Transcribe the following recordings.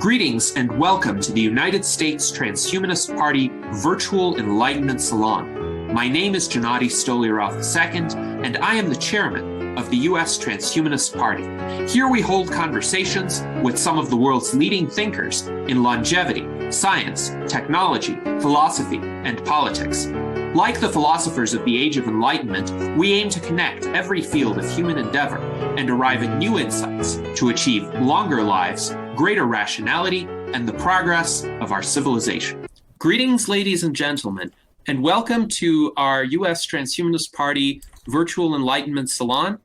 Greetings and welcome to the United States Transhumanist Party Virtual Enlightenment Salon. My name is Gennady Stoliarov II, and I am the chairman of the U.S. Transhumanist Party. Here we hold conversations with some of the world's leading thinkers in longevity, science, technology, philosophy, and politics. Like the philosophers of the Age of Enlightenment, we aim to connect every field of human endeavor and arrive at new insights to achieve longer lives, greater rationality, and the progress of our civilization. Greetings, ladies and gentlemen, and welcome to our U.S. Transhumanist Party Virtual Enlightenment Salon.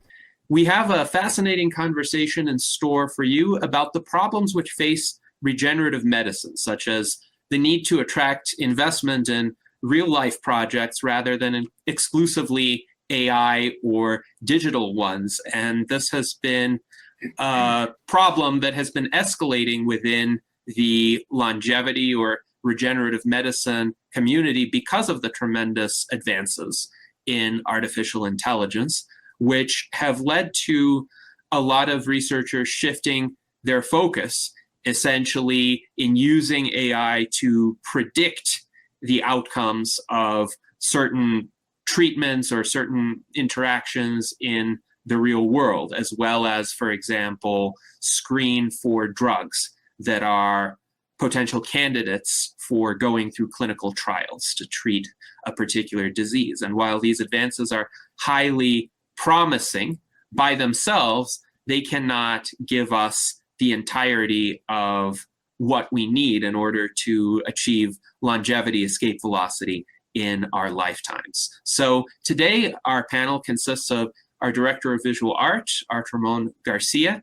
We have a fascinating conversation in store for you about the problems which face regenerative medicine, such as the need to attract investment in real-life projects rather than exclusively AI or digital ones. And this has been a problem that has been escalating within the longevity or regenerative medicine community because of the tremendous advances in artificial intelligence, which have led to a lot of researchers shifting their focus essentially in using AI to predict the outcomes of certain treatments or certain interactions in the real world, as well as, for example, screen for drugs that are potential candidates for going through clinical trials to treat a particular disease. And while these advances are highly promising by themselves, they cannot give us the entirety of what we need in order to achieve longevity, escape velocity in our lifetimes. So today, our panel consists of our Director of Visual Art, Art Ramon Garcia,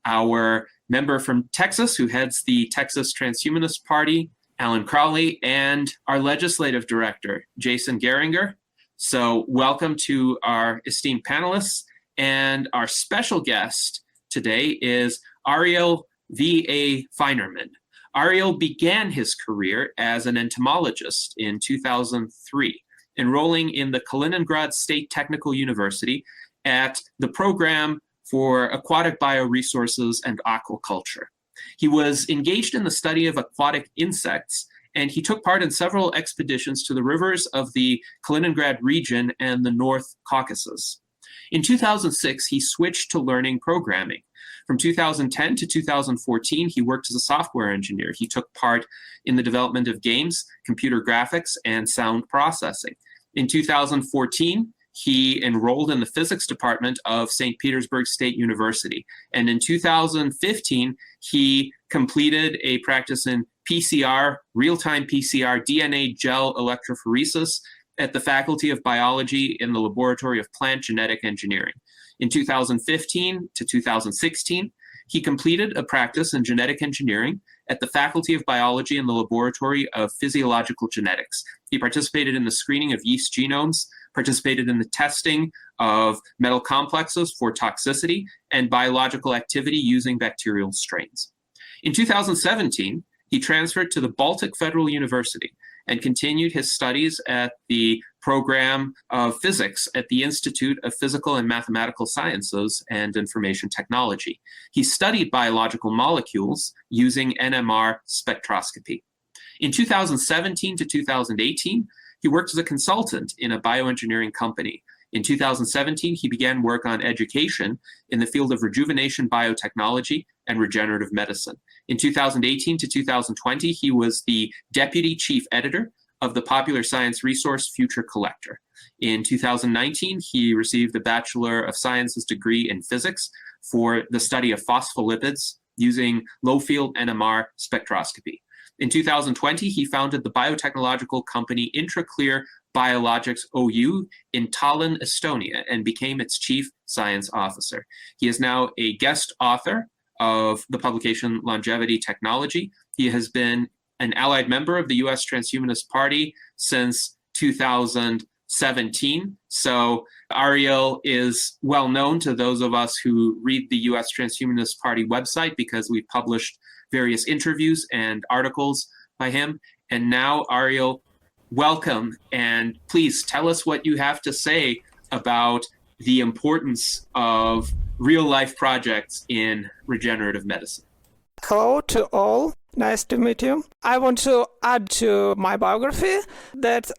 our member from Texas who heads the Texas Transhumanist Party, Alan Crowley, and our Legislative Director, Jason Geringer. So welcome to our esteemed panelists. And our special guest today is Ariel VA Feinerman. Ariel began his career as an entomologist in 2003, enrolling in the Kaliningrad State Technical University at the program for aquatic bioresources and aquaculture. He was engaged in the study of aquatic insects, and he took part in several expeditions to the rivers of the Kaliningrad region and the North Caucasus. In 2006, he switched to learning programming. From 2010 to 2014, he worked as a software engineer. He took part in the development of games, computer graphics, and sound processing. In 2014, he enrolled in the physics department of St. Petersburg State University. And in 2015, he completed a practice in PCR, real-time PCR, DNA gel electrophoresis at the Faculty of Biology in the Laboratory of Plant Genetic Engineering. In 2015 to 2016, he completed a practice in genetic engineering at the Faculty of Biology in the Laboratory of Physiological Genetics. He participated in the screening of yeast genomes, participated in the testing of metal complexes for toxicity and biological activity using bacterial strains. In 2017, he transferred to the Baltic Federal University and continued his studies at the program of physics at the Institute of Physical and Mathematical Sciences and Information Technology. He studied biological molecules using NMR spectroscopy. In 2017 to 2018, he worked as a consultant in a bioengineering company. In 2017, he began work on education in the field of rejuvenation biotechnology and regenerative medicine. In 2018 to 2020, he was the deputy chief editor of the popular science resource Future Collector. In 2019, he received a Bachelor of Sciences degree in physics for the study of phospholipids using low-field NMR spectroscopy. In 2020, he founded the biotechnological company IntraClear Biologics OU in Tallinn, Estonia, and became its chief science officer. He is now a guest author of the publication Longevity Technology. He has been an allied member of the U.S. Transhumanist Party since 2017. So Ariel is well known to those of us who read the U.S. Transhumanist Party website because we've published various interviews and articles by him. And now, Ariel, welcome, and please tell us what you have to say about the importance of real-life projects in regenerative medicine. Hello to all. Nice to meet you. I want to add to my biography that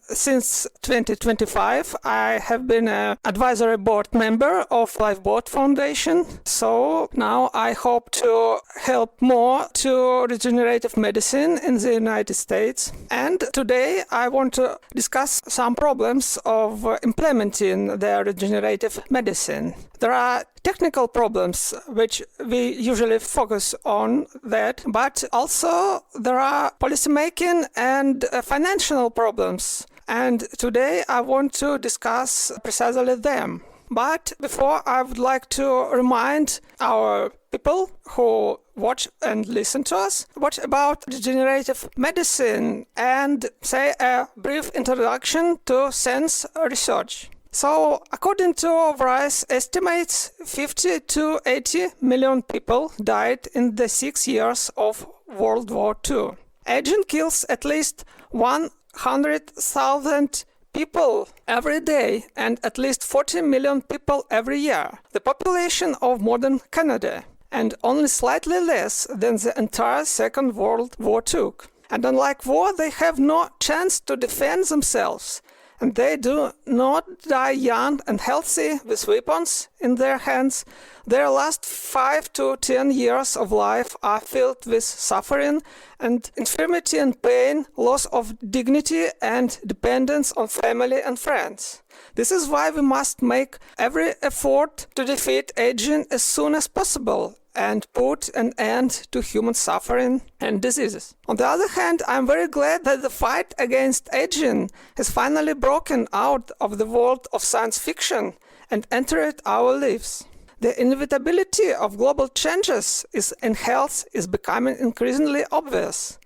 since 2025, I have been an advisory board member of Lifeboat Foundation. So now I hope to help more to regenerative medicine in the United States. And today I want to discuss some problems of implementing the regenerative medicine. There are technical problems which we usually focus on that, but also there are policymaking and financial problems. And today I want to discuss precisely them. But before, I would like to remind our people who watch and listen to us what about regenerative medicine and say a brief introduction to SENS research. So, according to various estimates, 50 to 80 million people died in the 6 years of World War II. Aging kills at least 100,000 people every day and at least 40 million people every year, the population of modern Canada, and only slightly less than the entire Second World War took. And unlike war, they have no chance to defend themselves. And they do not die young and healthy with weapons in their hands. Their last 5 to 10 years of life are filled with suffering and infirmity and pain, loss of dignity and dependence on family and friends. This is why we must make every effort to defeat aging as soon as possible and put an end to human suffering and diseases. On the other hand, I'm very glad that the fight against aging has finally broken out of the world of science fiction and entered our lives. The inevitability of global changes in health is becoming increasingly obvious.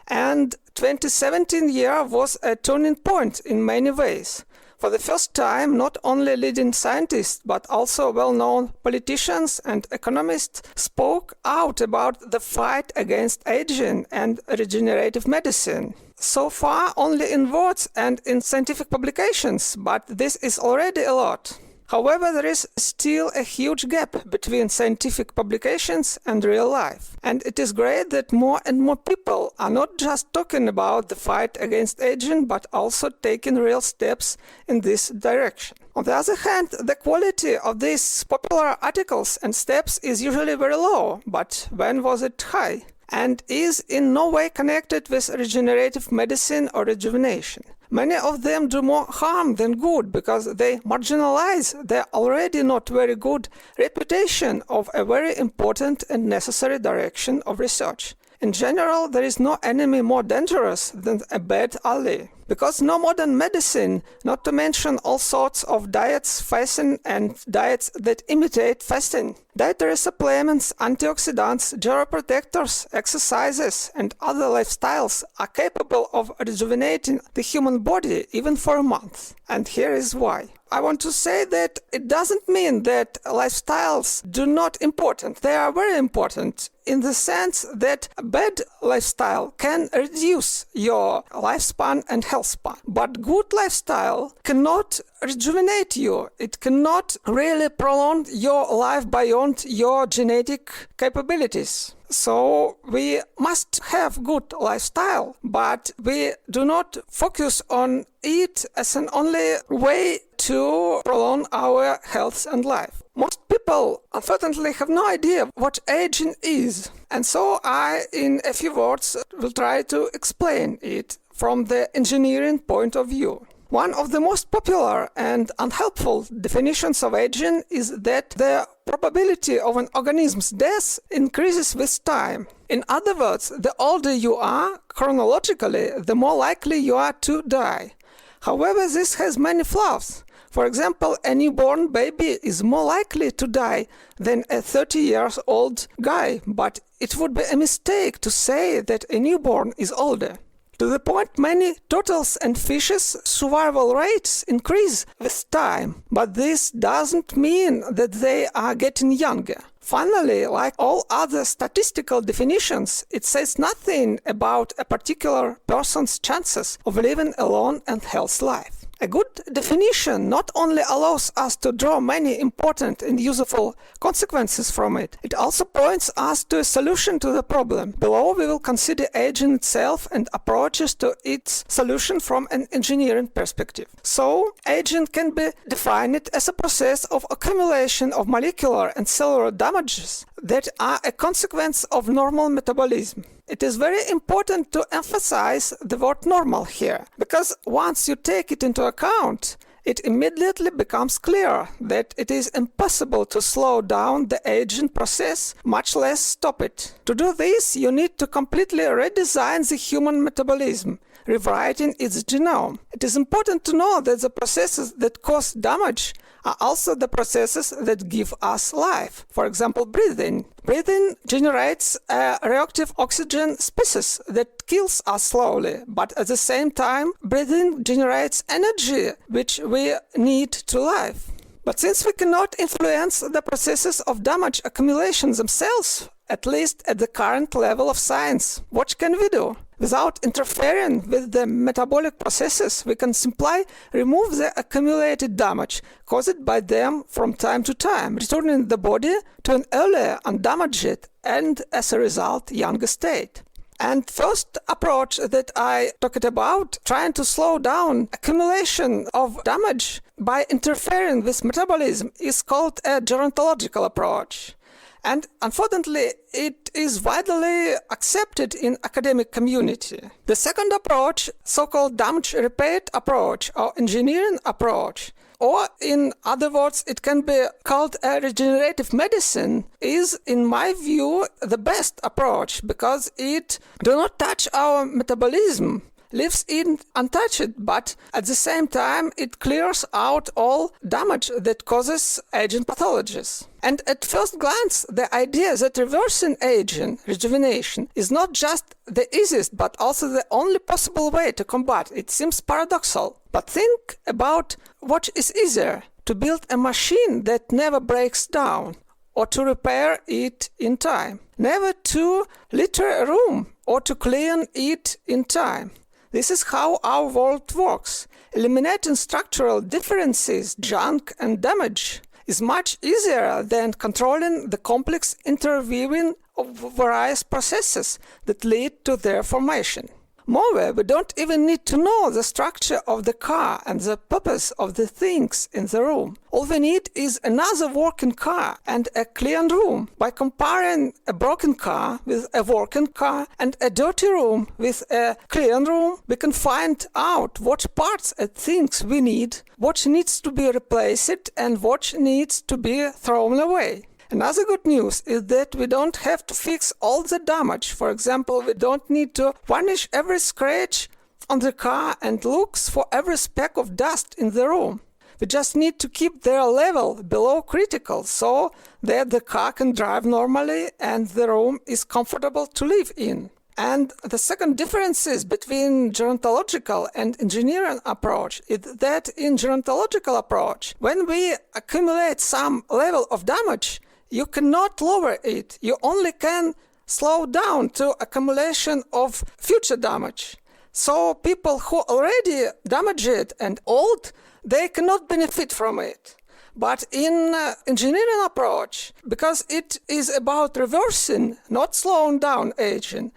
And 2017 year was a turning point in many ways. For the first time, not only leading scientists, but also well-known politicians and economists spoke out about the fight against aging and regenerative medicine. So far, only in words and in scientific publications, but this is already a lot. However, there is still a huge gap between scientific publications and real life. And it is great that more and more people are not just talking about the fight against aging, but also taking real steps in this direction. On the other hand, the quality of these popular articles and steps is usually very low, but when was it high? And is in no way connected with regenerative medicine or rejuvenation. Many of them do more harm than good because they marginalize the already not very good reputation of a very important and necessary direction of research. In general, there is no enemy more dangerous than a bad ally. Because no modern medicine, not to mention all sorts of diets, fasting and diets that imitate fasting, dietary supplements, antioxidants, geroprotectors, exercises and other lifestyles are capable of rejuvenating the human body even for a month. And here is why. I want to say that it doesn't mean that lifestyles do not important. They are very important in the sense that a bad lifestyle can reduce your lifespan and health span. But good lifestyle cannot rejuvenate you. It cannot really prolong your life beyond your genetic capabilities. So we must have good lifestyle, but we do not focus on it as an only way to prolong our health and life. Most people, unfortunately, have no idea what aging is. And so I, in a few words, will try to explain it from the engineering point of view. One of the most popular and unhelpful definitions of aging is that the probability of an organism's death increases with time. In other words, the older you are, chronologically, the more likely you are to die. However, this has many flaws. For example, a newborn baby is more likely to die than a 30-year-old guy, but it would be a mistake to say that a newborn is older. To the point, many turtles and fishes' survival rates increase with time, but this doesn't mean that they are getting younger. Finally, like all other statistical definitions, it says nothing about a particular person's chances of living a long and healthy life. A good definition not only allows us to draw many important and useful consequences from it, it also points us to a solution to the problem. Below we will consider aging itself and approaches to its solution from an engineering perspective. So, aging can be defined as a process of accumulation of molecular and cellular damages that are a consequence of normal metabolism. It is very important to emphasize the word normal here, because once you take it into account, it immediately becomes clear that it is impossible to slow down the aging process, much less stop it. To do this, you need to completely redesign the human metabolism, rewriting its genome. It is important to know that the processes that cause damage are also the processes that give us life. For example, breathing. Breathing generates a reactive oxygen species that kills us slowly, but at the same time, breathing generates energy which we need to live. But since we cannot influence the processes of damage accumulation themselves, at least at the current level of science, what can we do? Without interfering with the metabolic processes, we can simply remove the accumulated damage caused by them from time to time, returning the body to an earlier, undamaged, and as a result, younger state. And first approach that I talked about, trying to slow down accumulation of damage by interfering with metabolism, is called a gerontological approach. And unfortunately, it is widely accepted in academic community. The second approach, so-called damage repair approach or engineering approach, or in other words, it can be called a regenerative medicine, is, in my view, the best approach because it does not touch our metabolism, leaves it untouched, but at the same time it clears out all damage that causes aging pathologies. And at first glance, the idea that reversing aging, rejuvenation, is not just the easiest but also the only possible way to combat it seems paradoxal. But think about what is easier, to build a machine that never breaks down, or to repair it in time. Never to litter a room, or to clean it in time. This is how our world works. Eliminating structural differences, junk and damage is much easier than controlling the complex interweaving of various processes that lead to their formation. Moreover, we don't even need to know the structure of the car and the purpose of the things in the room. All we need is another working car and a clean room. By comparing a broken car with a working car and a dirty room with a clean room, we can find out what parts and things we need, what needs to be replaced and what needs to be thrown away. Another good news is that we don't have to fix all the damage. For example, we don't need to varnish every scratch on the car and look for every speck of dust in the room. We just need to keep their level below critical so that the car can drive normally and the room is comfortable to live in. And the second difference between gerontological and engineering approach is that in gerontological approach, when we accumulate some level of damage, you cannot lower it. You only can slow down to accumulation of future damage. So people who already damaged and old, they cannot benefit from it. But in engineering approach, because it is about reversing, not slowing down aging,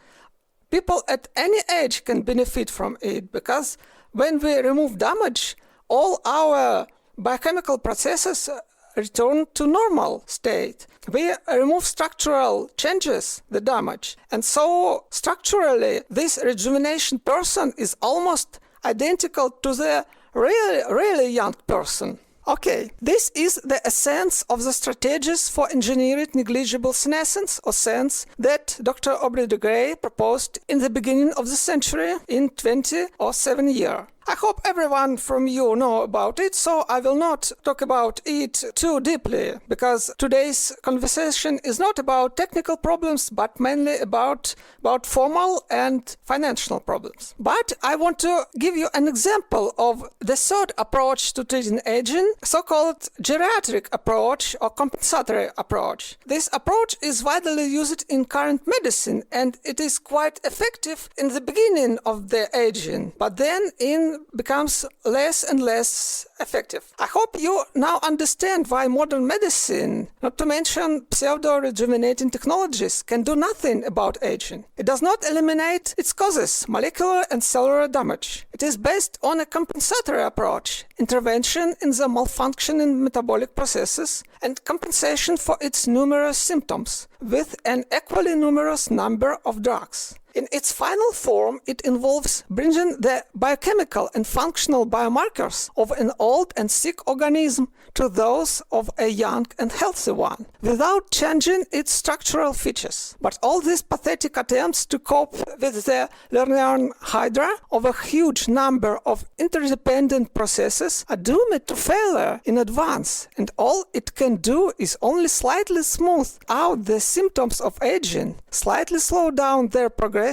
people at any age can benefit from it, because when we remove damage, all our biochemical processes return to normal state. We remove structural changes, the damage. And so structurally, this rejuvenation person is almost identical to the really young person. Okay, this is the essence of the strategies for engineered negligible senescence, or SENS, that Dr. Aubrey de Grey proposed in the beginning of the century in 2007 year. I hope everyone from you know about it, so I will not talk about it too deeply, because today's conversation is not about technical problems, but mainly about formal and financial problems. But I want to give you an example of the third approach to treating aging, so-called geriatric approach or compensatory approach. This approach is widely used in current medicine, and it is quite effective in the beginning of the aging, but then in medicine becomes less and less effective. I hope you now understand why modern medicine, not to mention pseudo-rejuvenating technologies, can do nothing about aging. It does not eliminate its causes, molecular and cellular damage. It is based on a compensatory approach, intervention in the malfunctioning metabolic processes, and compensation for its numerous symptoms, with an equally numerous number of drugs. In its final form, it involves bringing the biochemical and functional biomarkers of an old and sick organism to those of a young and healthy one, without changing its structural features. But all these pathetic attempts to cope with the Lernaean hydra of a huge number of interdependent processes are doomed to failure in advance, and all it can do is only slightly smooth out the symptoms of aging, slightly slow down their progression,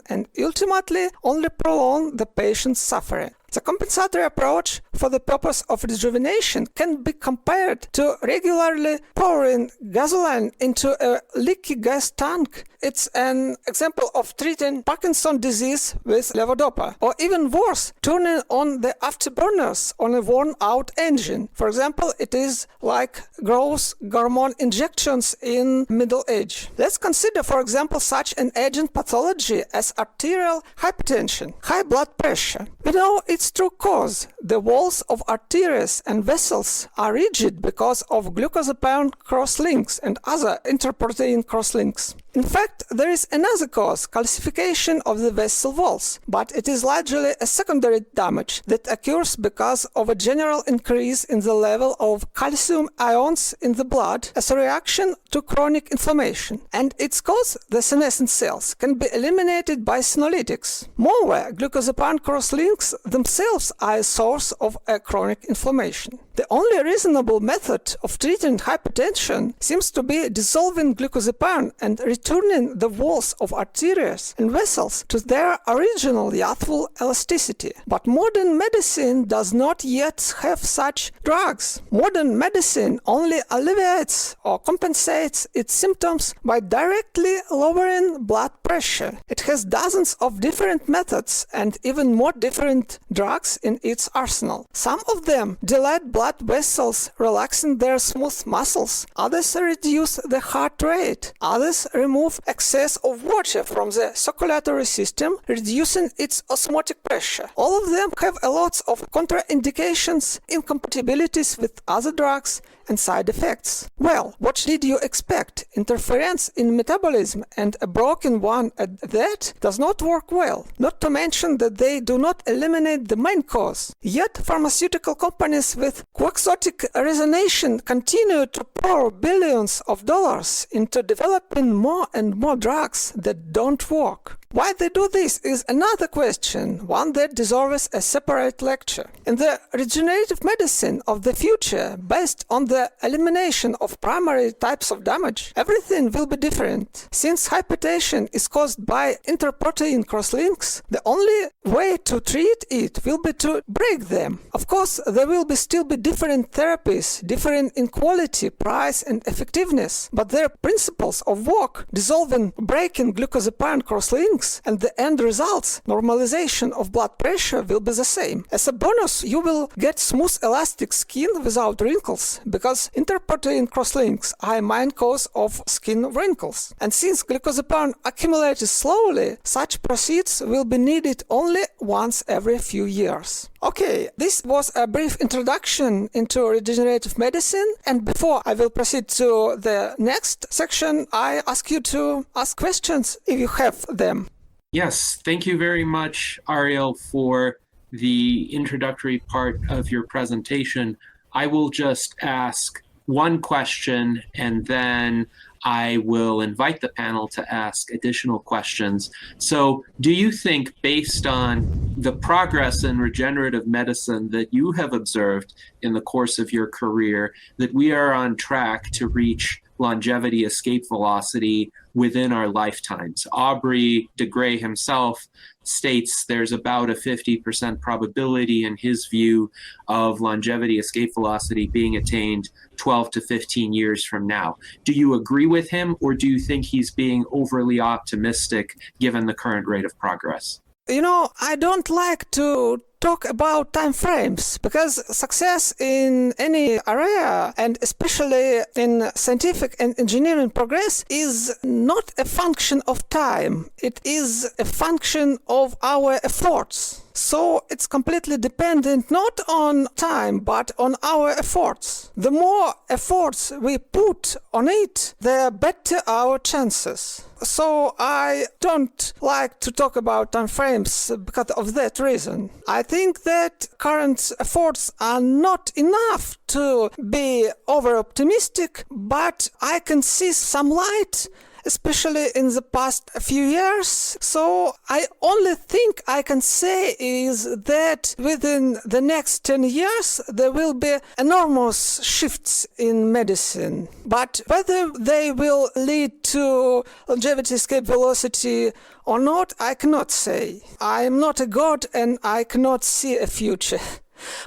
and ultimately only prolong the patient's suffering. The compensatory approach for the purpose of rejuvenation can be compared to regularly pouring gasoline into a leaky gas tank. It's an example of treating Parkinson's disease with levodopa, or even worse, turning on the afterburners on a worn-out engine. For example, it is like growth hormone injections in middle age. Let's consider, for example, such an aging pathology as arterial hypertension, high blood pressure. We know its true cause. The walls of arteries and vessels are rigid because of glucosapine crosslinks and other interprotein crosslinks. In fact, there is another cause, calcification of the vessel walls, but it is largely a secondary damage that occurs because of a general increase in the level of calcium ions in the blood as a reaction to chronic inflammation. And its cause, the senescent cells, can be eliminated by senolytics. Moreover, glucosapine crosslinks themselves are a source of a chronic inflammation. The only reasonable method of treating hypertension seems to be dissolving glucosapine and returning the walls of arteries and vessels to their original youthful elasticity. But modern medicine does not yet have such drugs. Modern medicine only alleviates or compensates its symptoms by directly lowering blood pressure. It has dozens of different methods and even more different drugs in its arsenal. Some of them dilate blood vessels, relaxing their smooth muscles. Others reduce the heart rate. Others remove excess of water from the circulatory system, reducing its osmotic pressure. All of them have a lot of contraindications, incompatibilities with other drugs, and side effects. Well, what did you expect? Interference in metabolism, and a broken one at that, does not work well. Not to mention that they do not eliminate the main cause. Yet pharmaceutical companies with quixotic resignation continue to pour billions of dollars into developing more and more drugs that don't work. Why they do this is another question, one that deserves a separate lecture. In the regenerative medicine of the future, based on the elimination of primary types of damage, everything will be different. Since hypertension is caused by interprotein crosslinks, the only way to treat it will be to break them. Of course, there will still be different therapies, differing in quality, price, and effectiveness, but their principles of work, dissolving, breaking glucosapine crosslinks, and the end results, normalization of blood pressure, will be the same. As a bonus, you will get smooth elastic skin without wrinkles, because interprotein crosslinks are a main cause of skin wrinkles. And since glucosapine accumulates slowly, such proceeds will be needed only once every few years. Okay, this was a brief introduction into regenerative medicine, and before I will proceed to the next section, I ask you to ask questions if you have them. Yes, thank you very much, Ariel, for the introductory part of your presentation. I will just ask one question, and then I will invite the panel to ask additional questions. So, do you think, based on the progress in regenerative medicine that you have observed in the course of your career, that we are on track to reach longevity escape velocity within our lifetimes? Aubrey de Grey himself states there's about a 50% probability in his view of longevity escape velocity being attained 12 to 15 years from now. Do you agree with him, or do you think he's being overly optimistic given the current rate of progress? I don't like to talk about time frames because success in any area, and especially in scientific and engineering progress, is not a function of time. It is a function of our efforts. So it's completely dependent not on time, but on our efforts. The more efforts we put on it, the better our chances. So I don't like to talk about time frames because of that reason. I think that current efforts are not enough to be over-optimistic, but I can see some light, especially in the past few years. So I only think I can say is that within the next 10 years there will be enormous shifts in medicine. But whether they will lead to longevity, escape velocity or not, I cannot say. I am not a god and I cannot see a future.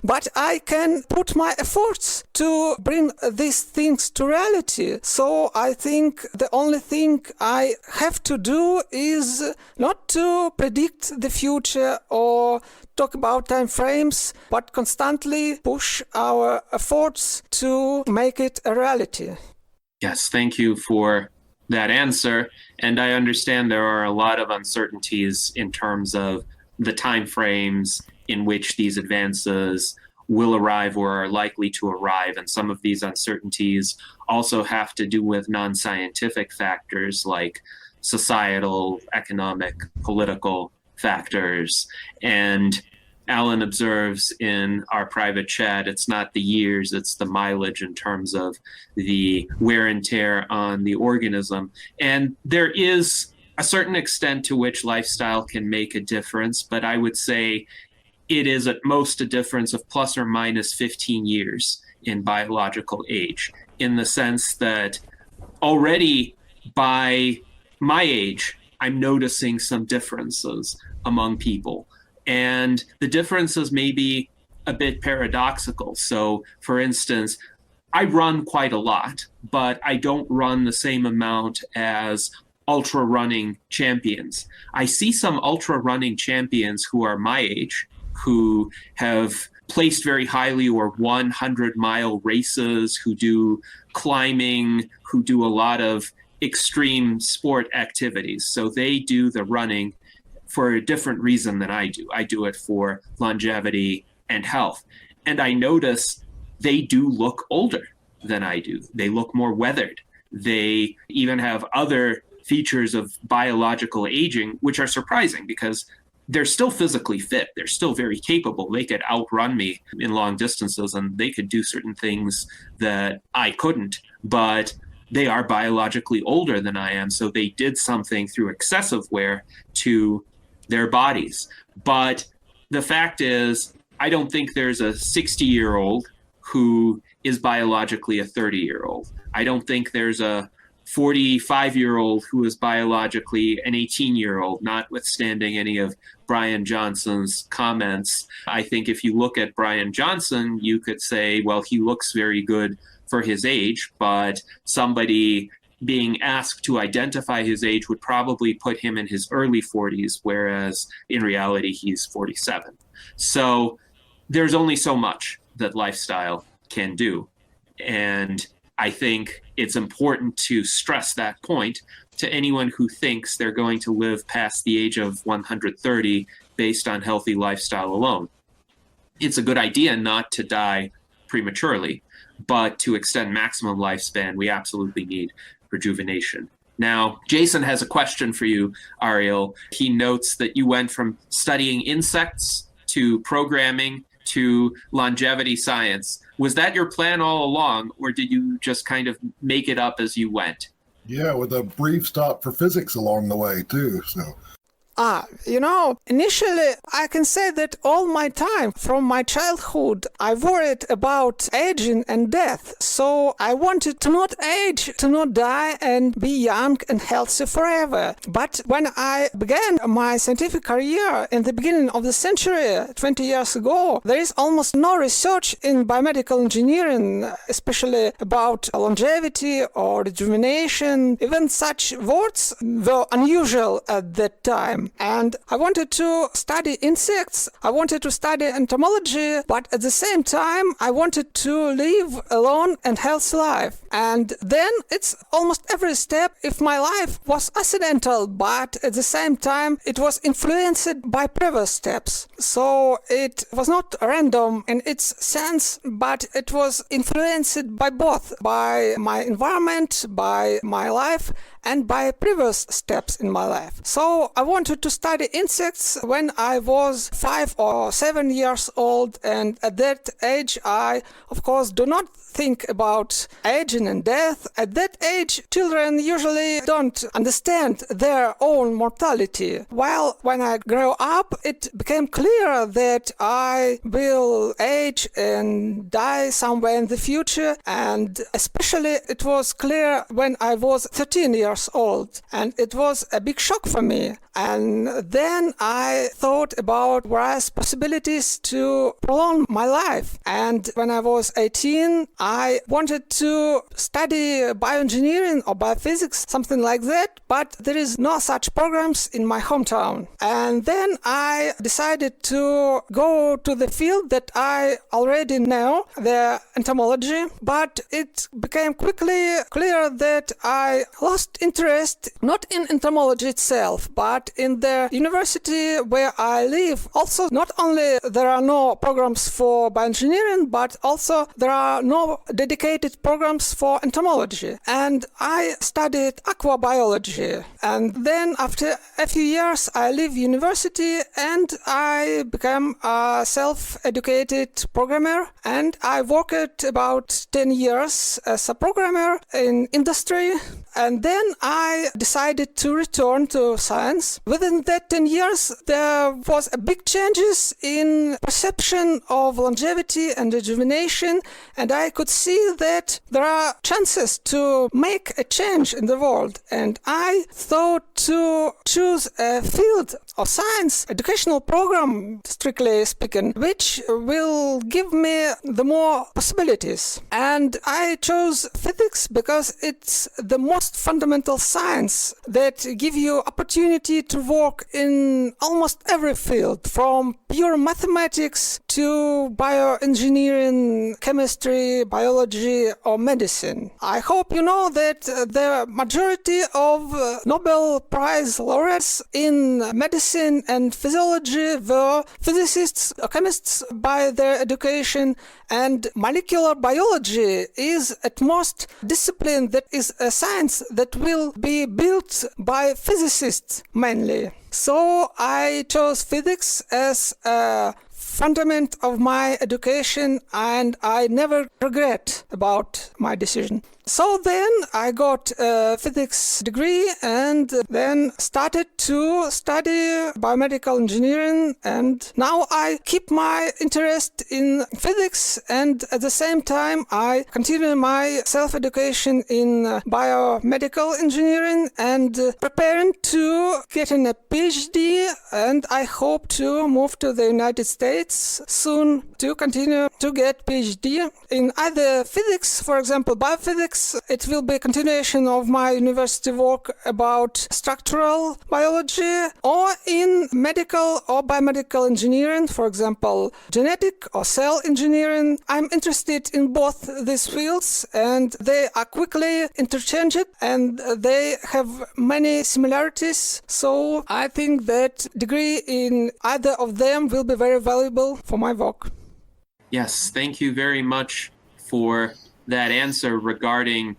But I can put my efforts to bring these things to reality. So I think the only thing I have to do is not to predict the future or talk about time frames, but constantly push our efforts to make it a reality. Yes, thank you for that answer. And I understand there are a lot of uncertainties in terms of the time frames in which these advances will arrive or are likely to arrive. And some of these uncertainties also have to do with non-scientific factors like societal, economic, political factors. And Alan observes in our private chat, it's not the years, it's the mileage in terms of the wear and tear on the organism. And there is a certain extent to which lifestyle can make a difference, but I would say it is at most a difference of plus or minus 15 years in biological age, in the sense that already by my age, I'm noticing some differences among people. And the differences may be a bit paradoxical. So, for instance, I run quite a lot, but I don't run the same amount as ultra running champions. I see some ultra running champions who are my age, who have placed very highly or won 100-mile races, who do climbing, who do a lot of extreme sport activities. So they do the running for a different reason than I do. I do it for longevity and health. And I notice they do look older than I do. They look more weathered. They even have other features of biological aging, which are surprising because they're still physically fit. They're still very capable. They could outrun me in long distances and they could do certain things that I couldn't, but they are biologically older than I am. So they did something through excessive wear to their bodies. But the fact is, I don't think there's a 60-year-old who is biologically a 30-year-old. I don't think there's a 45-year-old who is biologically an 18-year-old, notwithstanding any of Brian Johnson's comments. I think if you look at Brian Johnson, you could say, well, he looks very good for his age, but somebody being asked to identify his age would probably put him in his early 40s, whereas in reality, he's 47. So there's only so much that lifestyle can do. And I think it's important to stress that point to anyone who thinks they're going to live past the age of 130 based on healthy lifestyle alone. It's a good idea not to die prematurely, but to extend maximum lifespan, we absolutely need rejuvenation. Now, Jason has a question for you, Ariel. He notes that you went from studying insects to programming to longevity science. Was that your plan all along, or did you just kind of make it up as you went? Yeah, with a brief stop for physics along the way, too. So. Initially, I can say that all my time from my childhood, I worried about aging and death. So I wanted to not age, to not die and be young and healthy forever. But when I began my scientific career in the beginning of the century, 20 years ago, there is almost no research in biomedical engineering, especially about longevity or rejuvenation. Even such words were unusual at that time. time. And I wanted to study insects, I wanted to study entomology, but at the same time, I wanted to live a long and healthy life. And then it's almost every step, if my life was accidental, but at the same time, it was influenced by previous steps. So it was not random in its sense, but it was influenced by both, by my environment, by my life, and by previous steps in my life. So I wanted to study insects when I was 5 or 7 years old, and at that age I, of course, do not think about aging and death. At that age, children usually don't understand their own mortality. While when I grew up, it became clear that I will age and die somewhere in the future, and especially it was clear when I was 13 years old, and it was a big shock for me. And then I thought about various possibilities to prolong my life. And when I was 18, I wanted to study bioengineering or biophysics, something like that, but there is no such programs in my hometown. And then I decided to go to the field that I already know, the entomology, but it became quickly clear that I lost interest not in entomology itself, but in the university where I live. Also, not only there are no programs for bioengineering, but also there are no dedicated programs for entomology. And I studied aquabiology. And then after a few years, I leave university and I became a self-educated programmer. And I worked about 10 years as a programmer in industry. And then I decided to return to science. Within that 10 years, there was a big changes in perception of longevity and rejuvenation, and I could see that there are chances to make a change in the world. And I thought to choose a field of science, educational program, strictly speaking, which will give me the more possibilities. And I chose physics because it's the most fundamental science that give you opportunity to work in almost every field, from pure mathematics to bioengineering, chemistry, biology, or medicine. I hope you know that the majority of Nobel Prize laureates in medicine and physiology were physicists or chemists by their education, and molecular biology is at most discipline that is a science that will be built by physicists mainly. So I chose physics as a fundament of my education, and I never regret about my decision. So then I got a physics degree and then started to study biomedical engineering, and now I keep my interest in physics, and at the same time I continue my self-education in biomedical engineering and preparing to get in a PhD, and I hope to move to the United States soon to continue to get PhD in either physics, for example biophysics. It will be a continuation of my university work about structural biology, or in medical or biomedical engineering, for example, genetic or cell engineering. I'm interested in both these fields, and they are quickly interchanged and they have many similarities. So I think that degree in either of them will be very valuable for my work. Yes, thank you very much for that answer regarding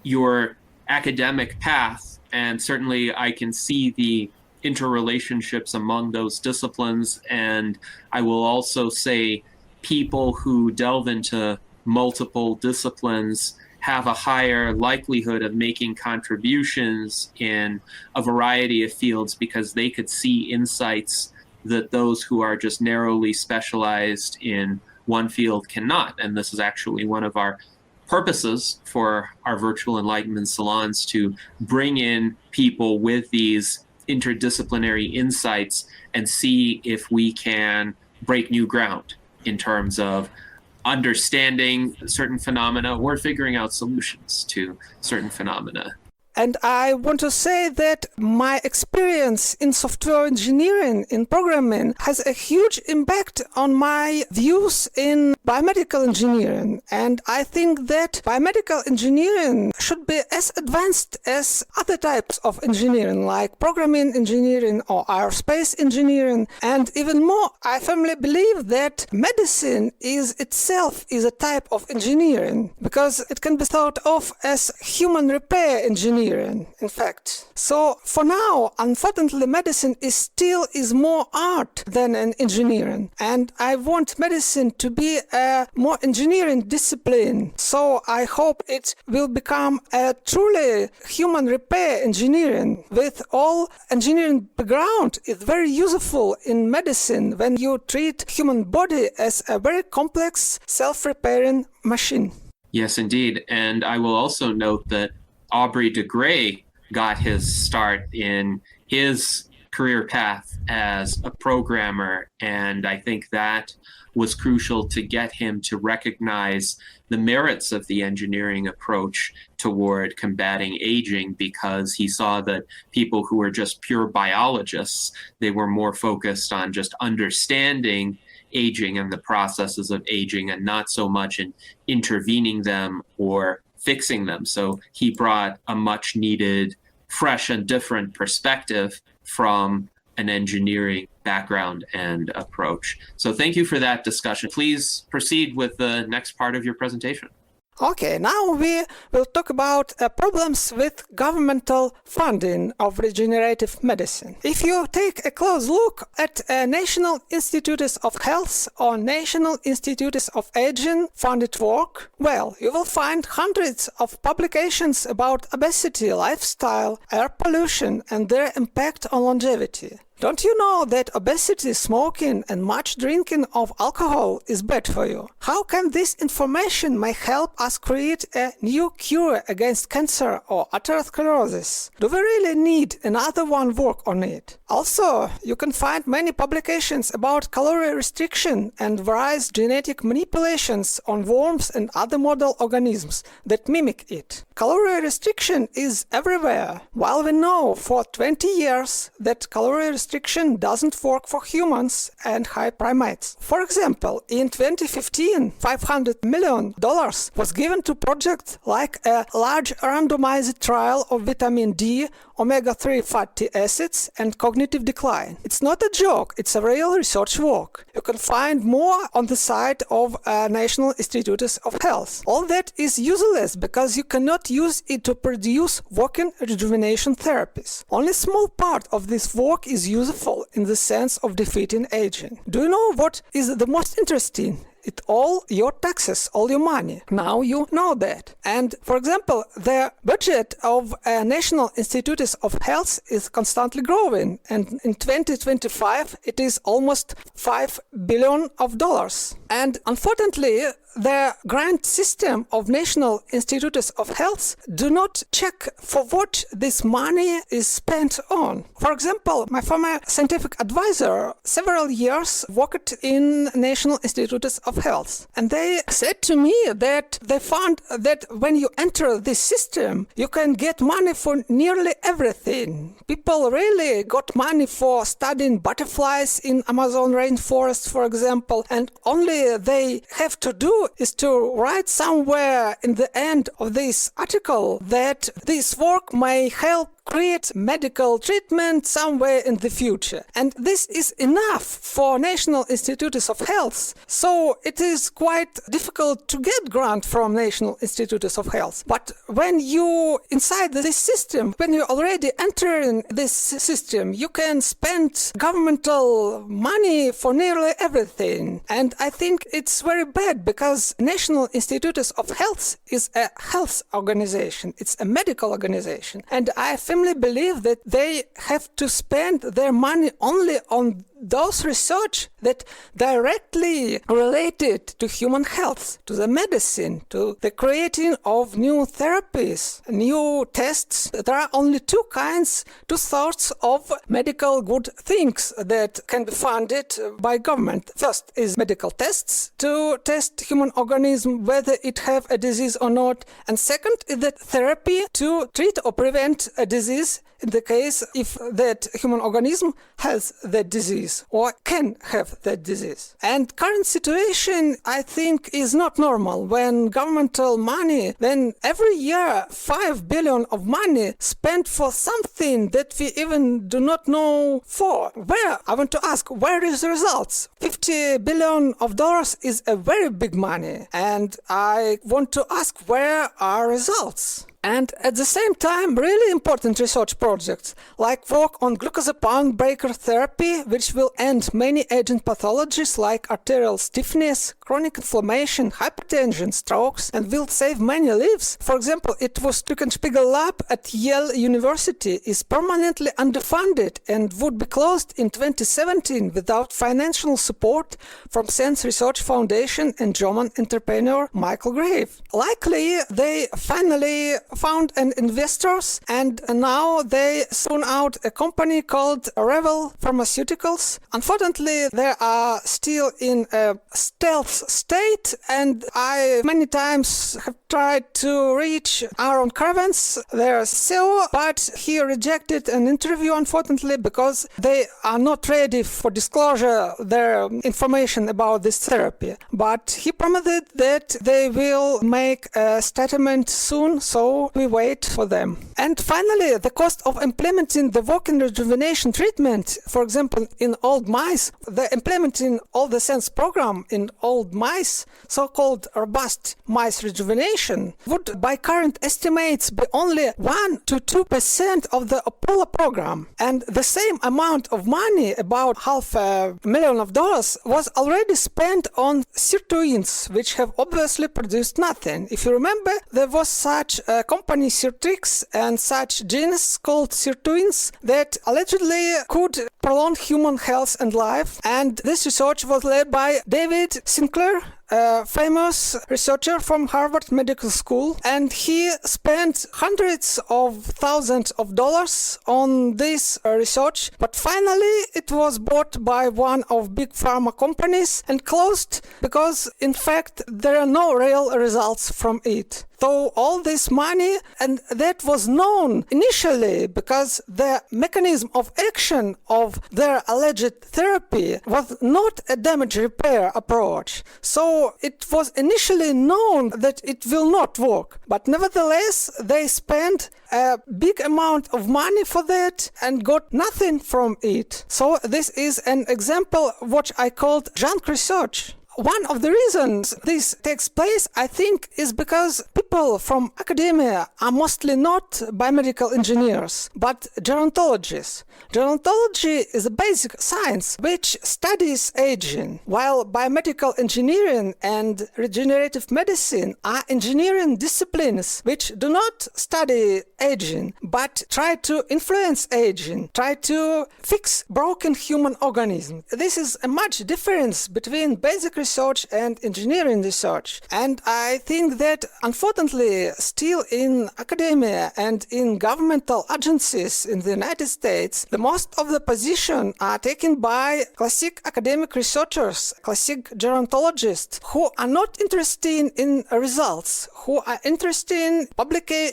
your academic path, and certainly I can see the interrelationships among those disciplines. And I will also say people who delve into multiple disciplines have a higher likelihood of making contributions in a variety of fields because they could see insights that those who are just narrowly specialized in one field cannot. And this is actually one of our purposes for our virtual enlightenment salons, to bring in people with these interdisciplinary insights and see if we can break new ground in terms of understanding certain phenomena or figuring out solutions to certain phenomena. And I want to say that my experience in software engineering, in programming, has a huge impact on my views in biomedical engineering. And I think that biomedical engineering should be as advanced as other types of engineering, like programming engineering or aerospace engineering. And even more, I firmly believe that medicine itself is a type of engineering, because it can be thought of as human repair engineering, in fact. So for now, unfortunately, medicine is more art than an engineering. And I want medicine to be a more engineering discipline. So I hope it will become a truly human repair engineering with all engineering background. It's very useful in medicine when you treat human body as a very complex self-repairing machine. Yes, indeed. And I will also note that Aubrey de Grey got his start in his career path as a programmer, and I think that was crucial to get him to recognize the merits of the engineering approach toward combating aging, because he saw that people who were just pure biologists, they were more focused on just understanding aging and the processes of aging and not so much in intervening them or fixing them. So he brought a much needed, fresh and different perspective from an engineering background and approach. So thank you for that discussion. Please proceed with the next part of your presentation. Okay, now we will talk about problems with governmental funding of regenerative medicine. If you take a close look at National Institutes of Health or National Institutes of Aging funded work, well, you will find hundreds of publications about obesity, lifestyle, air pollution, and their impact on longevity. Don't you know that obesity, smoking, and much drinking of alcohol is bad for you? How can this information may help us create a new cure against cancer or atherosclerosis? Do we really need another one work on it? Also, you can find many publications about calorie restriction and various genetic manipulations on worms and other model organisms that mimic it. Calorie restriction is everywhere, while we know for 20 years that calorie restriction doesn't work for humans and high primates. For example, in 2015, $500 million was given to projects like a large randomized trial of vitamin D, omega-3 fatty acids, and cognitive decline. It's not a joke, it's a real research work. You can find more on the site of National Institutes of Health. All that is useless because you cannot use it to produce working rejuvenation therapies. Only a small part of this work is useful in the sense of defeating aging. Do you know what is the most interesting? It's all your taxes, all your money. Now you know that. And for example, the budget of National Institutes of Health is constantly growing. And in 2025, it is almost $5 billion. And unfortunately, the grant system of National Institutes of Health do not check for what this money is spent on. For example, my former scientific advisor several years worked in National Institutes of Health. And they said to me that they found that when you enter this system, you can get money for nearly everything. People really got money for studying butterflies in Amazon rainforest, for example, and only they have to do is to write somewhere in the end of this article that this work may help create medical treatment somewhere in the future. And this is enough for National Institutes of Health. So it is quite difficult to get grant from National Institutes of Health. But when you inside this system, when you already enter in this system, you can spend governmental money for nearly everything. And I think it's very bad because National Institutes of Health is a health organization. It's a medical organization. And I firmly believe that they have to spend their money only on those research that directly related to human health, to the medicine, to the creating of new therapies, new tests. There are only two sorts of medical good things that can be funded by government. First is medical tests to test human organism whether it have a disease or not, and second is that therapy to treat or prevent a disease in the case if that human organism has that disease or can have that disease. And current situation, I think, is not normal. When governmental money, then every year 5 billion of money spent for something that we even do not know for. Where? I want to ask, where is the results? $50 billion is a very big money. And I want to ask, where are results? And at the same time, really important research projects, like work on glucosapine breaker therapy, which will end many aging pathologies like arterial stiffness, chronic inflammation, hypertension, strokes, and will save many lives. For example, it was Spiegel lab at Yale University is permanently underfunded and would be closed in 2017 without financial support from SENS Research Foundation and German entrepreneur Michael Grave. Likely, they finally found an investors, and now they spun out a company called Ariel Pharmaceuticals. Unfortunately, they are still in a stealth state, and I many times have tried to reach Aaron Cravens, their CEO, but he rejected an interview, unfortunately, because they are not ready for disclosure their information about this therapy. But he promised that they will make a statement soon, so we wait for them. And finally, the cost of implementing the walk-in rejuvenation treatment, for example, in old mice, the implementing all the SENS program in old mice, so-called robust mice rejuvenation, would by current estimates be only 1 to 2% of the Apollo program. And the same amount of money, about $500,000, was already spent on sirtuins, which have obviously produced nothing. If you remember, there was such a company Sirtrix and such genes called sirtuins that allegedly could prolong human health and life, and this research was led by David Sinclair, a famous researcher from Harvard Medical School, and he spent hundreds of thousands of dollars on this research, but finally it was bought by one of big pharma companies and closed because in fact there are no real results from it. So all this money, and that was known initially because the mechanism of action of their alleged therapy was not a damage repair approach. So it was initially known that it will not work. But nevertheless, they spent a big amount of money for that and got nothing from it. So this is an example of what I called junk research. One of the reasons this takes place, I think, is because people from academia are mostly not biomedical engineers, but gerontologists. Gerontology is a basic science which studies aging, while biomedical engineering and regenerative medicine are engineering disciplines which do not study aging, but try to influence aging, try to fix broken human organisms. This is a much difference between basic research and engineering research. And I think that, unfortunately, still in academia and in governmental agencies in the United States, the most of the positions are taken by classic academic researchers, classic gerontologists, who are not interested in results, who are interested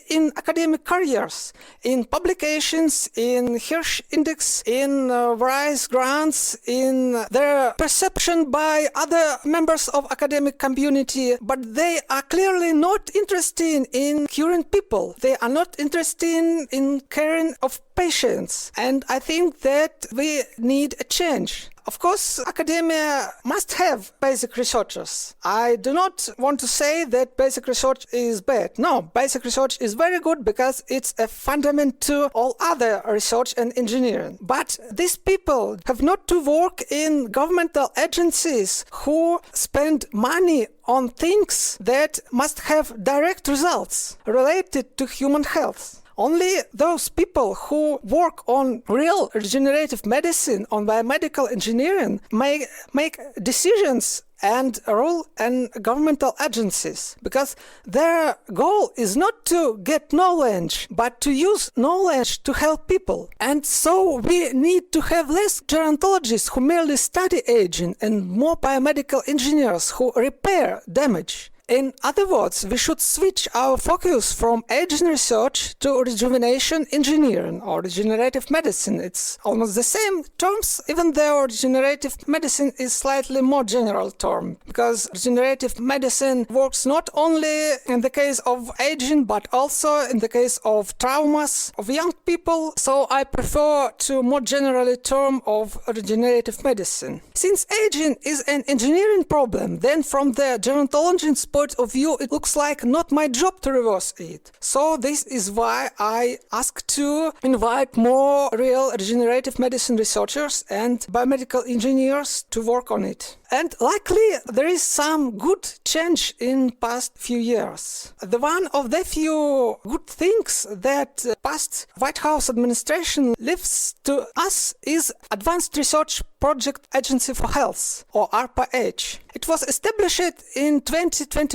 in academic careers, in publications, in Hirsch Index, in various grants, in their perception by other members of academic community, but they are clearly not interested in curing people. They are not interested in caring of patients. And I think that we need a change. Of course, academia must have basic researchers. I do not want to say that basic research is bad. No, basic research is very good because it's a fundament to all other research and engineering. But these people have not to work in governmental agencies who spend money on things that must have direct results related to human health. Only those people who work on real regenerative medicine, on biomedical engineering, may make decisions and rule in governmental agencies, because their goal is not to get knowledge, but to use knowledge to help people. And so we need to have less gerontologists who merely study aging and more biomedical engineers who repair damage. In other words, we should switch our focus from aging research to rejuvenation engineering or regenerative medicine. It's almost the same terms, even though regenerative medicine is slightly more general term, because regenerative medicine works not only in the case of aging, but also in the case of traumas of young people. So I prefer to more generally term of regenerative medicine. Since aging is an engineering problem, then from the gerontologist's point of view, it looks like not my job to reverse it. So this is why I ask to invite more real regenerative medicine researchers and biomedical engineers to work on it. And luckily, there is some good change in past few years. One of the few good things that past White House administration leaves to us is Advanced Research Project Agency for Health, or ARPA-H. It was established in 2021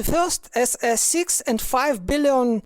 as a $6 and $5 billion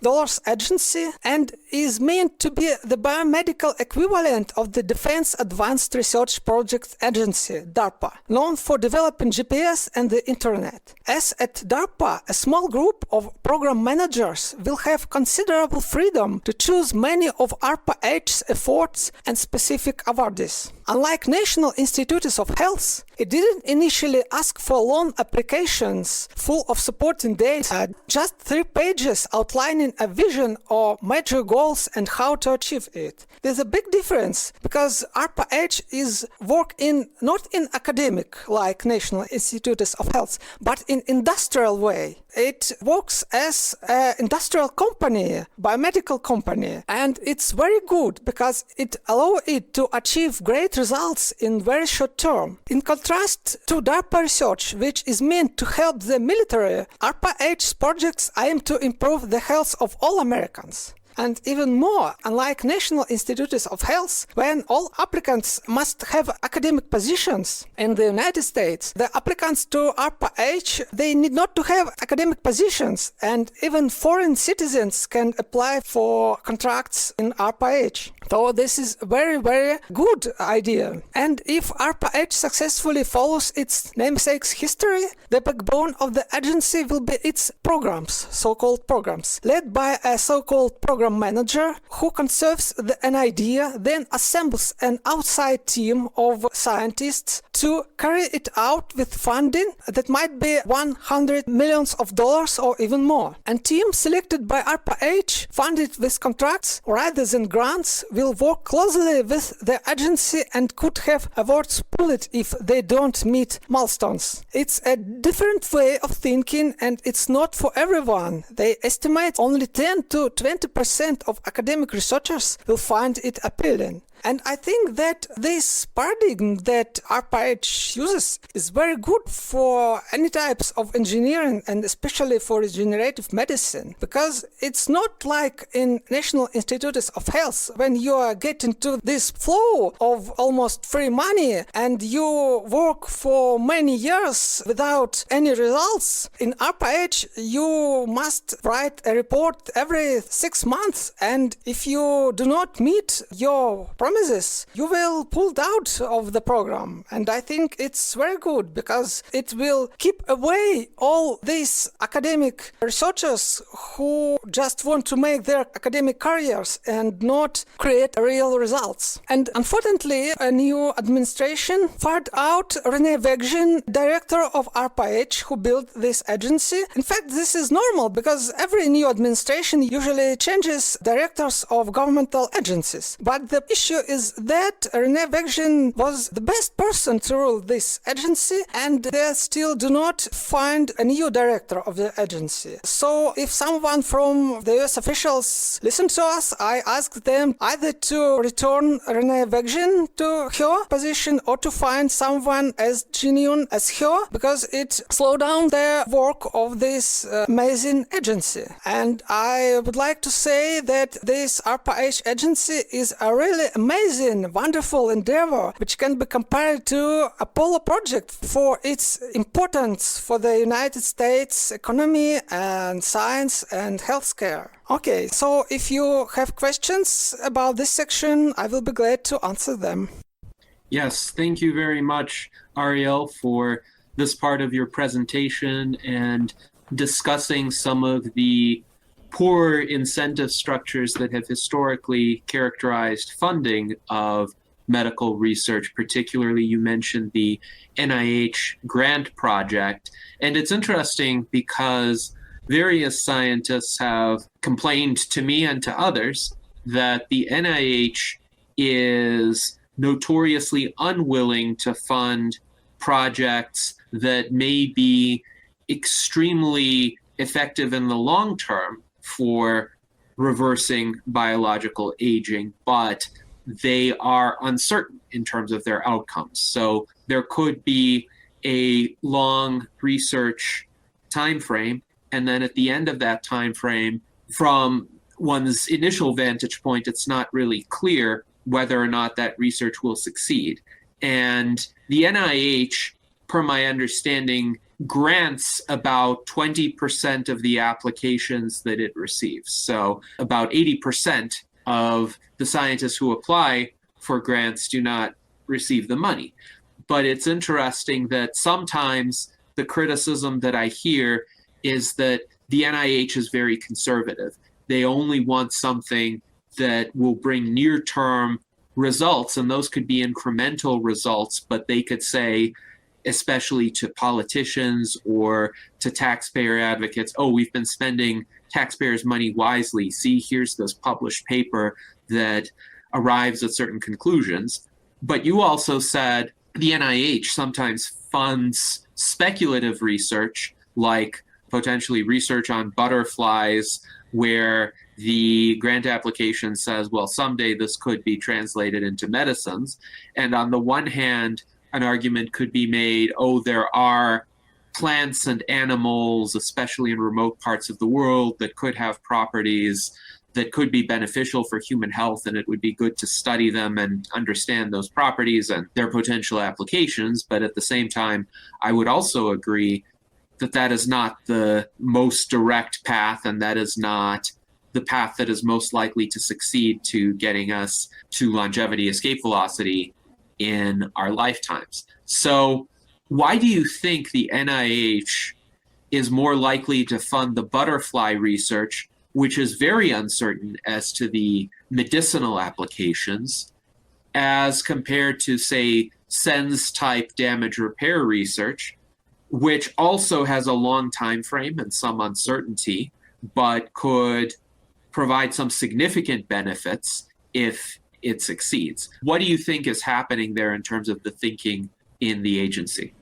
agency and is meant to be the biomedical equivalent of the Defense Advanced Research Project Agency, DARPA, known for developing GPS and the Internet. As at DARPA, a small group of program managers will have considerable freedom to choose many of ARPA-H's efforts and specific awardees. Unlike National Institutes of Health, it didn't initially ask for long applications full of supporting data, just 3 pages outlining a vision or major goals and how to achieve it. There's a big difference, because ARPA-H is work not in academic like National Institutes of Health, but in industrial way. It works as an industrial company, biomedical company, and it's very good because it allows it to achieve great results in very short term. In contrast to DARPA research, which is meant to help the military, ARPA-H projects aim to improve the health of all Americans. And even more, unlike National Institutes of Health, when all applicants must have academic positions in the United States, the applicants to ARPA-H, they need not to have academic positions, and even foreign citizens can apply for contracts in ARPA-H. So this is a very, very good idea. And if ARPA-H successfully follows its namesake's history, the backbone of the agency will be its programs, so-called programs, led by a so-called program manager who conceives an idea, then assembles an outside team of scientists to carry it out with funding that might be $100 million or even more. And teams selected by ARPA-H, funded with contracts rather than grants, will work closely with the agency and could have awards pulled if they don't meet milestones. It's a different way of thinking, and it's not for everyone. They estimate only 10 to 20% of academic researchers will find it appealing. And I think that this paradigm that ARPA-H uses is very good for any types of engineering, and especially for regenerative medicine, because it's not like in National Institutes of Health when you are getting to this flow of almost free money and you work for many years without any results. In ARPA-H, you must write a report every 6 months, and if you do not meet your promises, you will pulled out of the program. And I think it's very good because it will keep away all these academic researchers who just want to make their academic careers and not create real results. And unfortunately, a new administration fired out Rene Vegin, director of ARPA-H, who built this agency. In fact, this is normal because every new administration usually changes directors of governmental agencies. But the issue is that René Weggen was the best person to rule this agency, and they still do not find a new director of the agency. So if someone from the US officials listen to us, I ask them either to return René Weggen to her position or to find someone as genuine as her, because it slowed down the work of this amazing agency. And I would like to say that this ARPA-H agency is a really amazing, wonderful endeavor which can be compared to Apollo project for its importance for the United States economy and science and healthcare. Okay, so if you have questions about this section, I will be glad to answer them. Yes, thank you very much, Ariel, for this part of your presentation and discussing some of the poor incentive structures that have historically characterized funding of medical research. Particularly, you mentioned the NIH grant project. And it's interesting because various scientists have complained to me and to others that the NIH is notoriously unwilling to fund projects that may be extremely effective in the long term for reversing biological aging, but they are uncertain in terms of their outcomes. So there could be a long research time frame, and then at the end of that time frame, from one's initial vantage point, it's not really clear whether or not that research will succeed. And the NIH, per my understanding, grants about 20% of the applications that it receives. So about 80% of the scientists who apply for grants do not receive the money. But it's interesting that sometimes the criticism that I hear is that the NIH is very conservative. They only want something that will bring near-term results, and those could be incremental results, but they could say, especially to politicians or to taxpayer advocates, oh, we've been spending taxpayers' money wisely. See, here's this published paper that arrives at certain conclusions. But you also said the NIH sometimes funds speculative research, like potentially research on butterflies, where the grant application says, well, someday this could be translated into medicines. And on the one hand, an argument could be made, oh, there are plants and animals, especially in remote parts of the world, that could have properties that could be beneficial for human health, and it would be good to study them and understand those properties and their potential applications. But at the same time, I would also agree that that is not the most direct path, and that is not the path that is most likely to succeed to getting us to longevity escape velocity in our lifetimes. So why do you think the NIH is more likely to fund the butterfly research, which is very uncertain as to the medicinal applications, as compared to, say, SENS type damage repair research, which also has a long time frame and some uncertainty, but could provide some significant benefits if it succeeds? What do you think is happening there in terms of the thinking in the agency?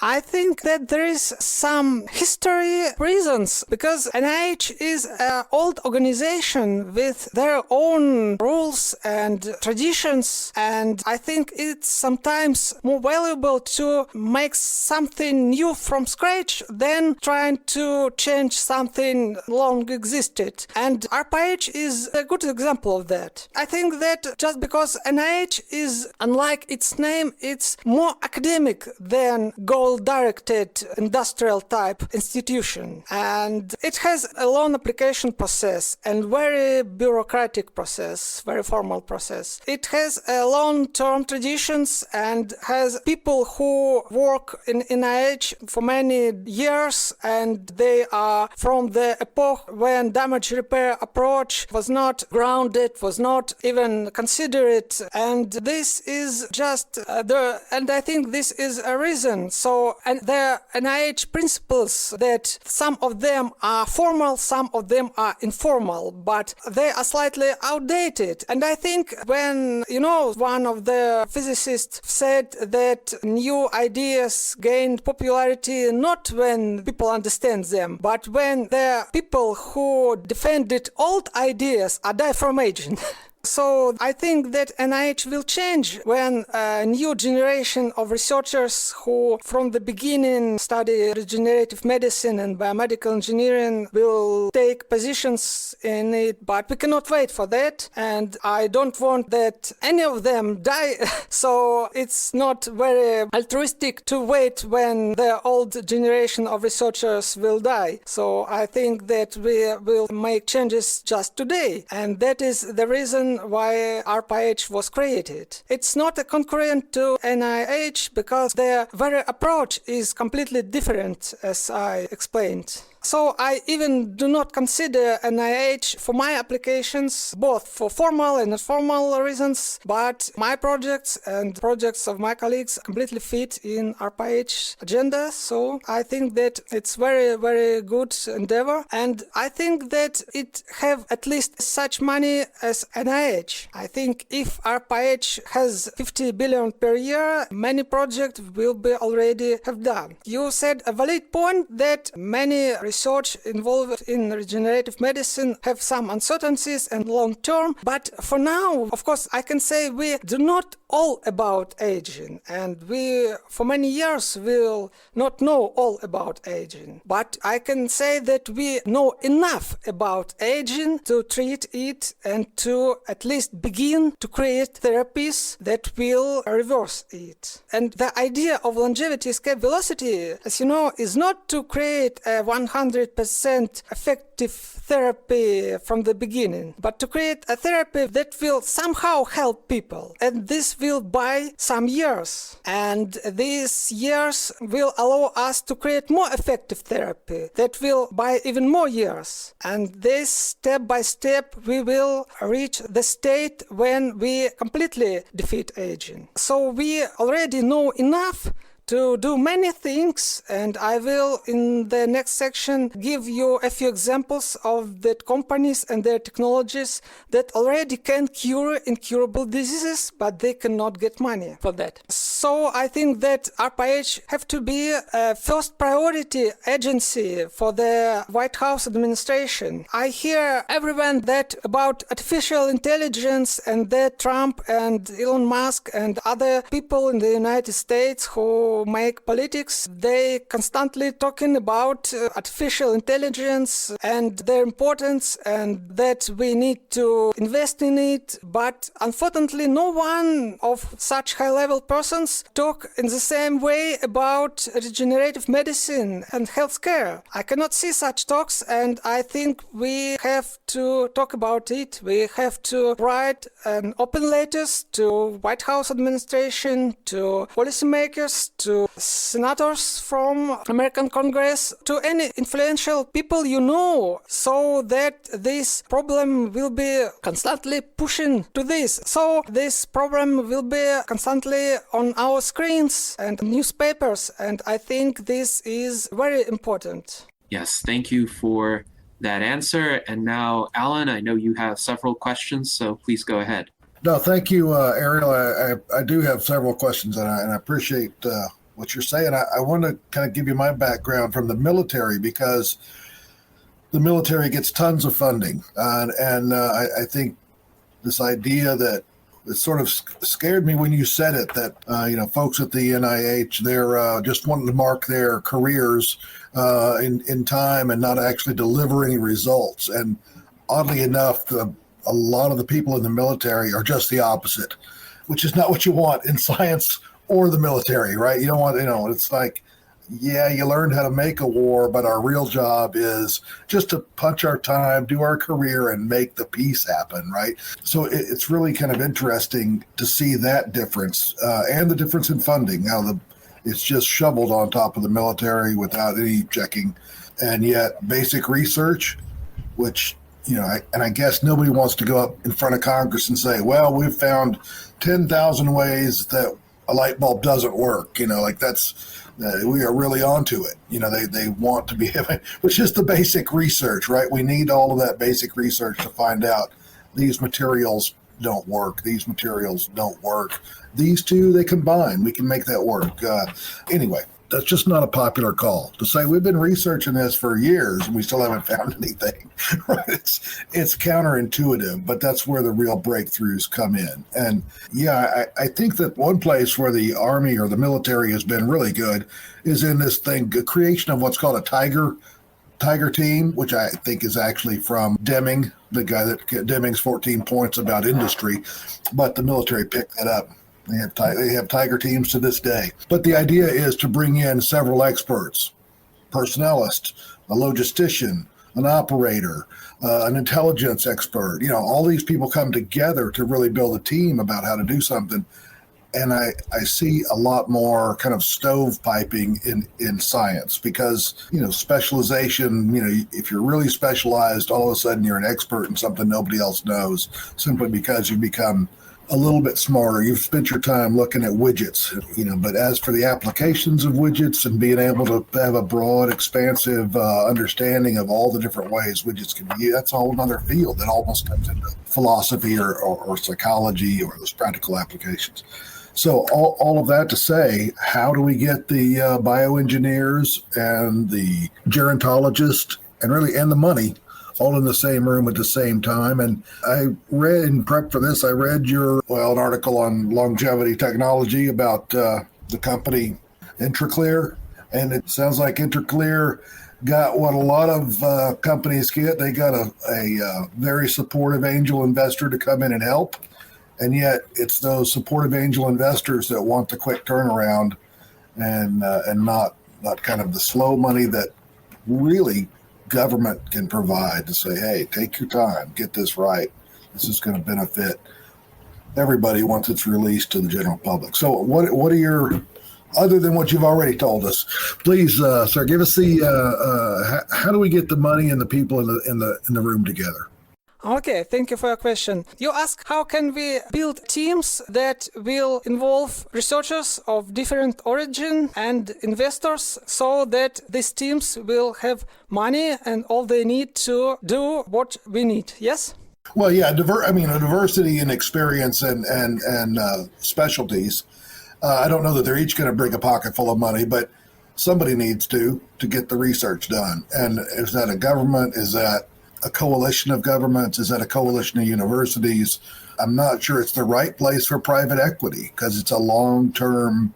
I think that there is some history reasons, because NIH is an old organization with their own rules and traditions, and I think it's sometimes more valuable to make something new from scratch than trying to change something long existed. And ARPA-H is a good example of that. I think that just because NIH is, unlike its name, it's more academic than goal-directed industrial type institution, and it has a long application process and very bureaucratic process, very formal process. It has a long-term traditions and has people who work in NIH for many years, and they are from the epoch when damage repair approach was not grounded, was not even considered, and this is just and I think this is a reason. So So, and the NIH principles that some of them are formal, some of them are informal, but they are slightly outdated. And I think when, one of the physicists said that new ideas gained popularity not when people understand them, but when the people who defended old ideas die from aging. So I think that NIH will change when a new generation of researchers who from the beginning study regenerative medicine and biomedical engineering will take positions in it, but we cannot wait for that, and I don't want that any of them die. So it's not very altruistic to wait when the old generation of researchers will die. So I think that we will make changes just today, and that is the reason why ARPA-H was created. It's not a concurrent to NIH because their very approach is completely different, as I explained. So I even do not consider NIH for my applications, both for formal and informal reasons, but my projects and projects of my colleagues completely fit in ARPA-H agenda. So I think that it's very, very good endeavor, and I think that it have at least such money as NIH. I think if ARPA-H has 50 billion per year, many projects will be already have done. You said a valid point that many research involved in regenerative medicine have some uncertainties and long term, but for now, of course, I can say we do not all about aging, and we for many years will not know all about aging, but I can say that we know enough about aging to treat it and to at least begin to create therapies that will reverse it. And the idea of longevity escape velocity, as you know, is not to create a 100% effective therapy from the beginning, but to create a therapy that will somehow help people, and this will buy some years, and these years will allow us to create more effective therapy that will buy even more years, and this step by step we will reach the state when we completely defeat aging. So we already know enough to do many things, and I will in the next section give you a few examples of the companies and their technologies that already can cure incurable diseases, but they cannot get money for that. So I think that ARPA-H have to be a first priority agency for the White House administration. I hear everyone that about artificial intelligence, and that Trump and Elon Musk and other people in the United States who make politics, they constantly talking about artificial intelligence and their importance, and that we need to invest in it, but unfortunately no one of such high-level persons talk in the same way about regenerative medicine and healthcare. I cannot see such talks, and I think we have to talk about it. We have to write an open letters to White House administration, to policymakers, to senators from American Congress, to any influential people you know, so that this problem will be constantly pushing to this. So this problem will be constantly on our screens and newspapers, and I think this is very important. Yes, thank you for that answer. And now, Alan, I know you have several questions, so please go ahead. No, thank you, Ariel. I do have several questions, and I appreciate what you're saying. I want to kind of give you my background from the military, because the military gets tons of funding. And I think this idea that it sort of scared me when you said it, that, folks at the NIH, they're just wanting to mark their careers in time and not actually deliver any results. And oddly enough, a lot of the people in the military are just the opposite, which is not what you want in science or the military, right? You don't want, it's like, yeah, you learned how to make a war, but our real job is just to punch our time, do our career, and make the peace happen, right? So it's really kind of interesting to see that difference and the difference in funding. Now, it's just shoveled on top of the military without any checking. And yet basic research, which, I guess nobody wants to go up in front of Congress and say, well, we've found 10,000 ways that a light bulb doesn't work, like that's, we are really onto it. They want to be having, which is the basic research, right? We need all of that basic research to find out these materials don't work. These materials don't work. These two, they combine. We can make that work. Anyway, that's just not a popular call to say we've been researching this for years and we still haven't found anything. Right? It's counterintuitive, but that's where the real breakthroughs come in. And yeah, I think that one place where the Army or the military has been really good is in this thing, creation of what's called a Tiger team, which I think is actually from Deming, the guy that Deming's 14 points about industry, but the military picked that up. They have Tiger teams to this day. But the idea is to bring in several experts, personnelist, a logistician, an operator, an intelligence expert. All these people come together to really build a team about how to do something. And I see a lot more kind of stovepiping in science because, specialization, if you're really specialized, all of a sudden you're an expert in something nobody else knows simply because you become a little bit smarter. You've spent your time looking at widgets, but as for the applications of widgets and being able to have a broad, expansive understanding of all the different ways widgets can be used, that's a whole other field that almost comes into philosophy or psychology or those practical applications. So all of that to say, how do we get the bioengineers and the gerontologists and the money all in the same room at the same time? And I read, in prep for this, I read an article on longevity technology about the company Intraclear. And it sounds like Intraclear got what a lot of companies get. They got a very supportive angel investor to come in and help. And yet it's those supportive angel investors that want the quick turnaround and not kind of the slow money that really government can provide to say, hey, take your time, get this right. This is going to benefit everybody once it's released to the general public. So what are your, other than what you've already told us, please, sir, give us how do we get the money and the people in the room together? Okay, thank you for your question. You ask how can we build teams that will involve researchers of different origin and investors so that these teams will have money and all they need to do what we need, yes? Well, yeah, a diversity in experience and specialties. I don't know that they're each going to bring a pocket full of money, but somebody needs to get the research done. And is that a government? Is that a coalition of governments? Is that a coalition of universities? I'm not sure it's the right place for private equity because it's a long-term,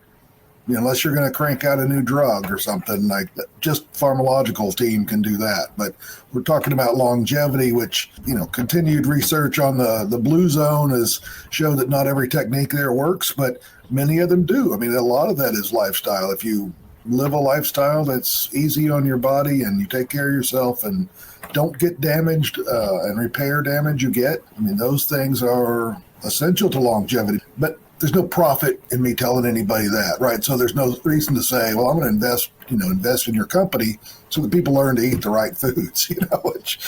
unless you're going to crank out a new drug or something like that. Just pharmacological team can do that. But we're talking about longevity, which, continued research on the blue zone has shown that not every technique there works, but many of them do. A lot of that is lifestyle. If you live a lifestyle that's easy on your body and you take care of yourself and don't get damaged and repair damage you get, those things are essential to longevity. But there's no profit in me telling anybody that, right? So there's no reason to say, well, I'm going to invest in your company so that people learn to eat the right foods, which,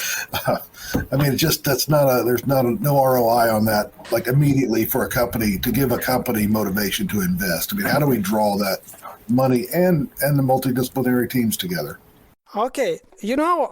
there's no ROI on that, like immediately for a company to give a company motivation to invest. How do we draw that money and the multidisciplinary teams together? Okay,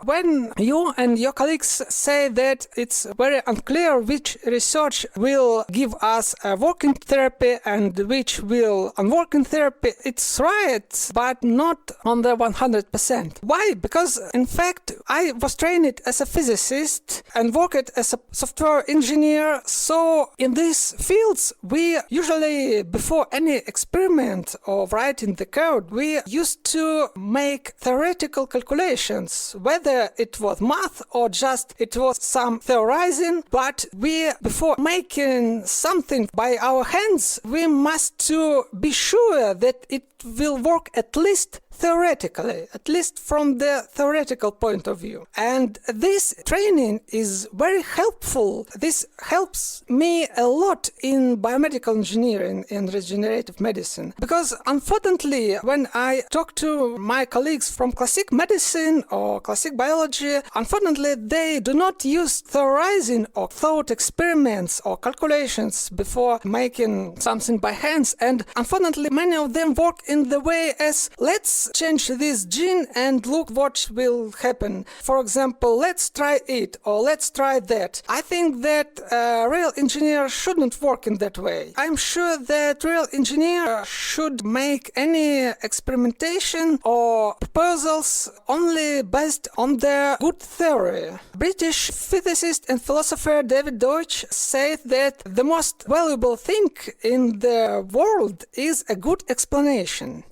when you and your colleagues say that it's very unclear which research will give us a working therapy and which will unworking therapy, it's right, but not on the 100%. Why? Because, in fact, I was trained as a physicist and worked as a software engineer, so in these fields, we usually, before any experiment or writing the code, we used to make theoretical calculations, whether it was math or just it was some theorizing, but we, before making something by our hands, we must to be sure that it will work at least theoretically, at least from the theoretical point of view. And this training is very helpful. This helps me a lot in biomedical engineering and regenerative medicine. Because unfortunately, when I talk to my colleagues from classic medicine, medicine or classic biology, unfortunately, they do not use theorizing or thought experiments or calculations before making something by hands. And unfortunately, many of them work in the way as, let's change this gene and look what will happen. For example, let's try it or let's try that. I think that real engineer shouldn't work in that way. I'm sure that real engineer should make any experimentation or proposals only based on their good theory. British physicist and philosopher David Deutsch said that the most valuable thing in the world is a good explanation.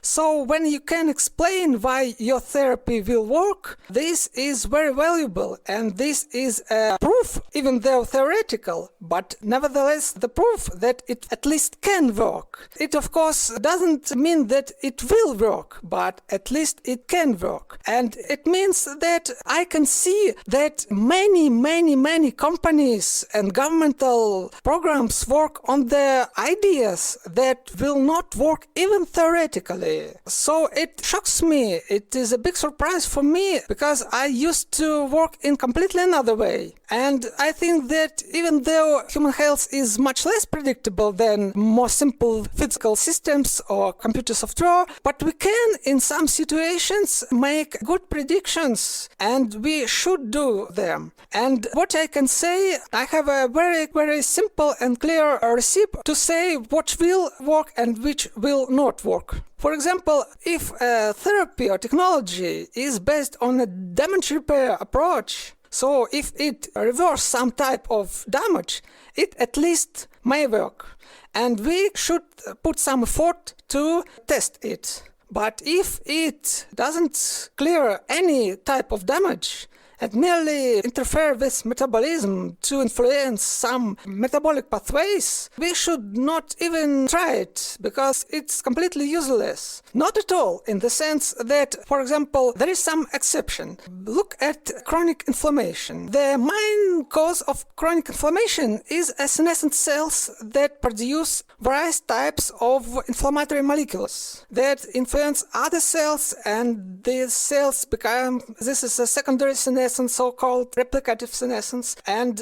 So when you can explain why your therapy will work, this is very valuable, and this is a proof, even though theoretical, but nevertheless the proof that it at least can work. It of course doesn't mean that it will work, but at least it can work. And it means that I can see that many companies and governmental programs work on the ideas that will not work even theoretically. So it shocks me. It is a big surprise for me because I used to work in completely another way. And I think that even though human health is much less predictable than more simple physical systems or computer software, but we can in some situations make good predictions, and we should do them. And what I can say, I have a very simple and clear recipe to say what will work and which will not work. For example, if a therapy or technology is based on a damage repair approach, so if it reverses some type of damage, it at least may work. And we should put some effort to test it. But if it doesn't clear any type of damage, and merely interfere with metabolism to influence some metabolic pathways, we should not even try it, because it's completely useless. Not at all, in the sense that, for example, there is some exception. Look at chronic inflammation. The main cause of chronic inflammation is senescent cells that produce various types of inflammatory molecules that influence other cells, and these cells become, this is a secondary senescence, so-called replicative senescence, and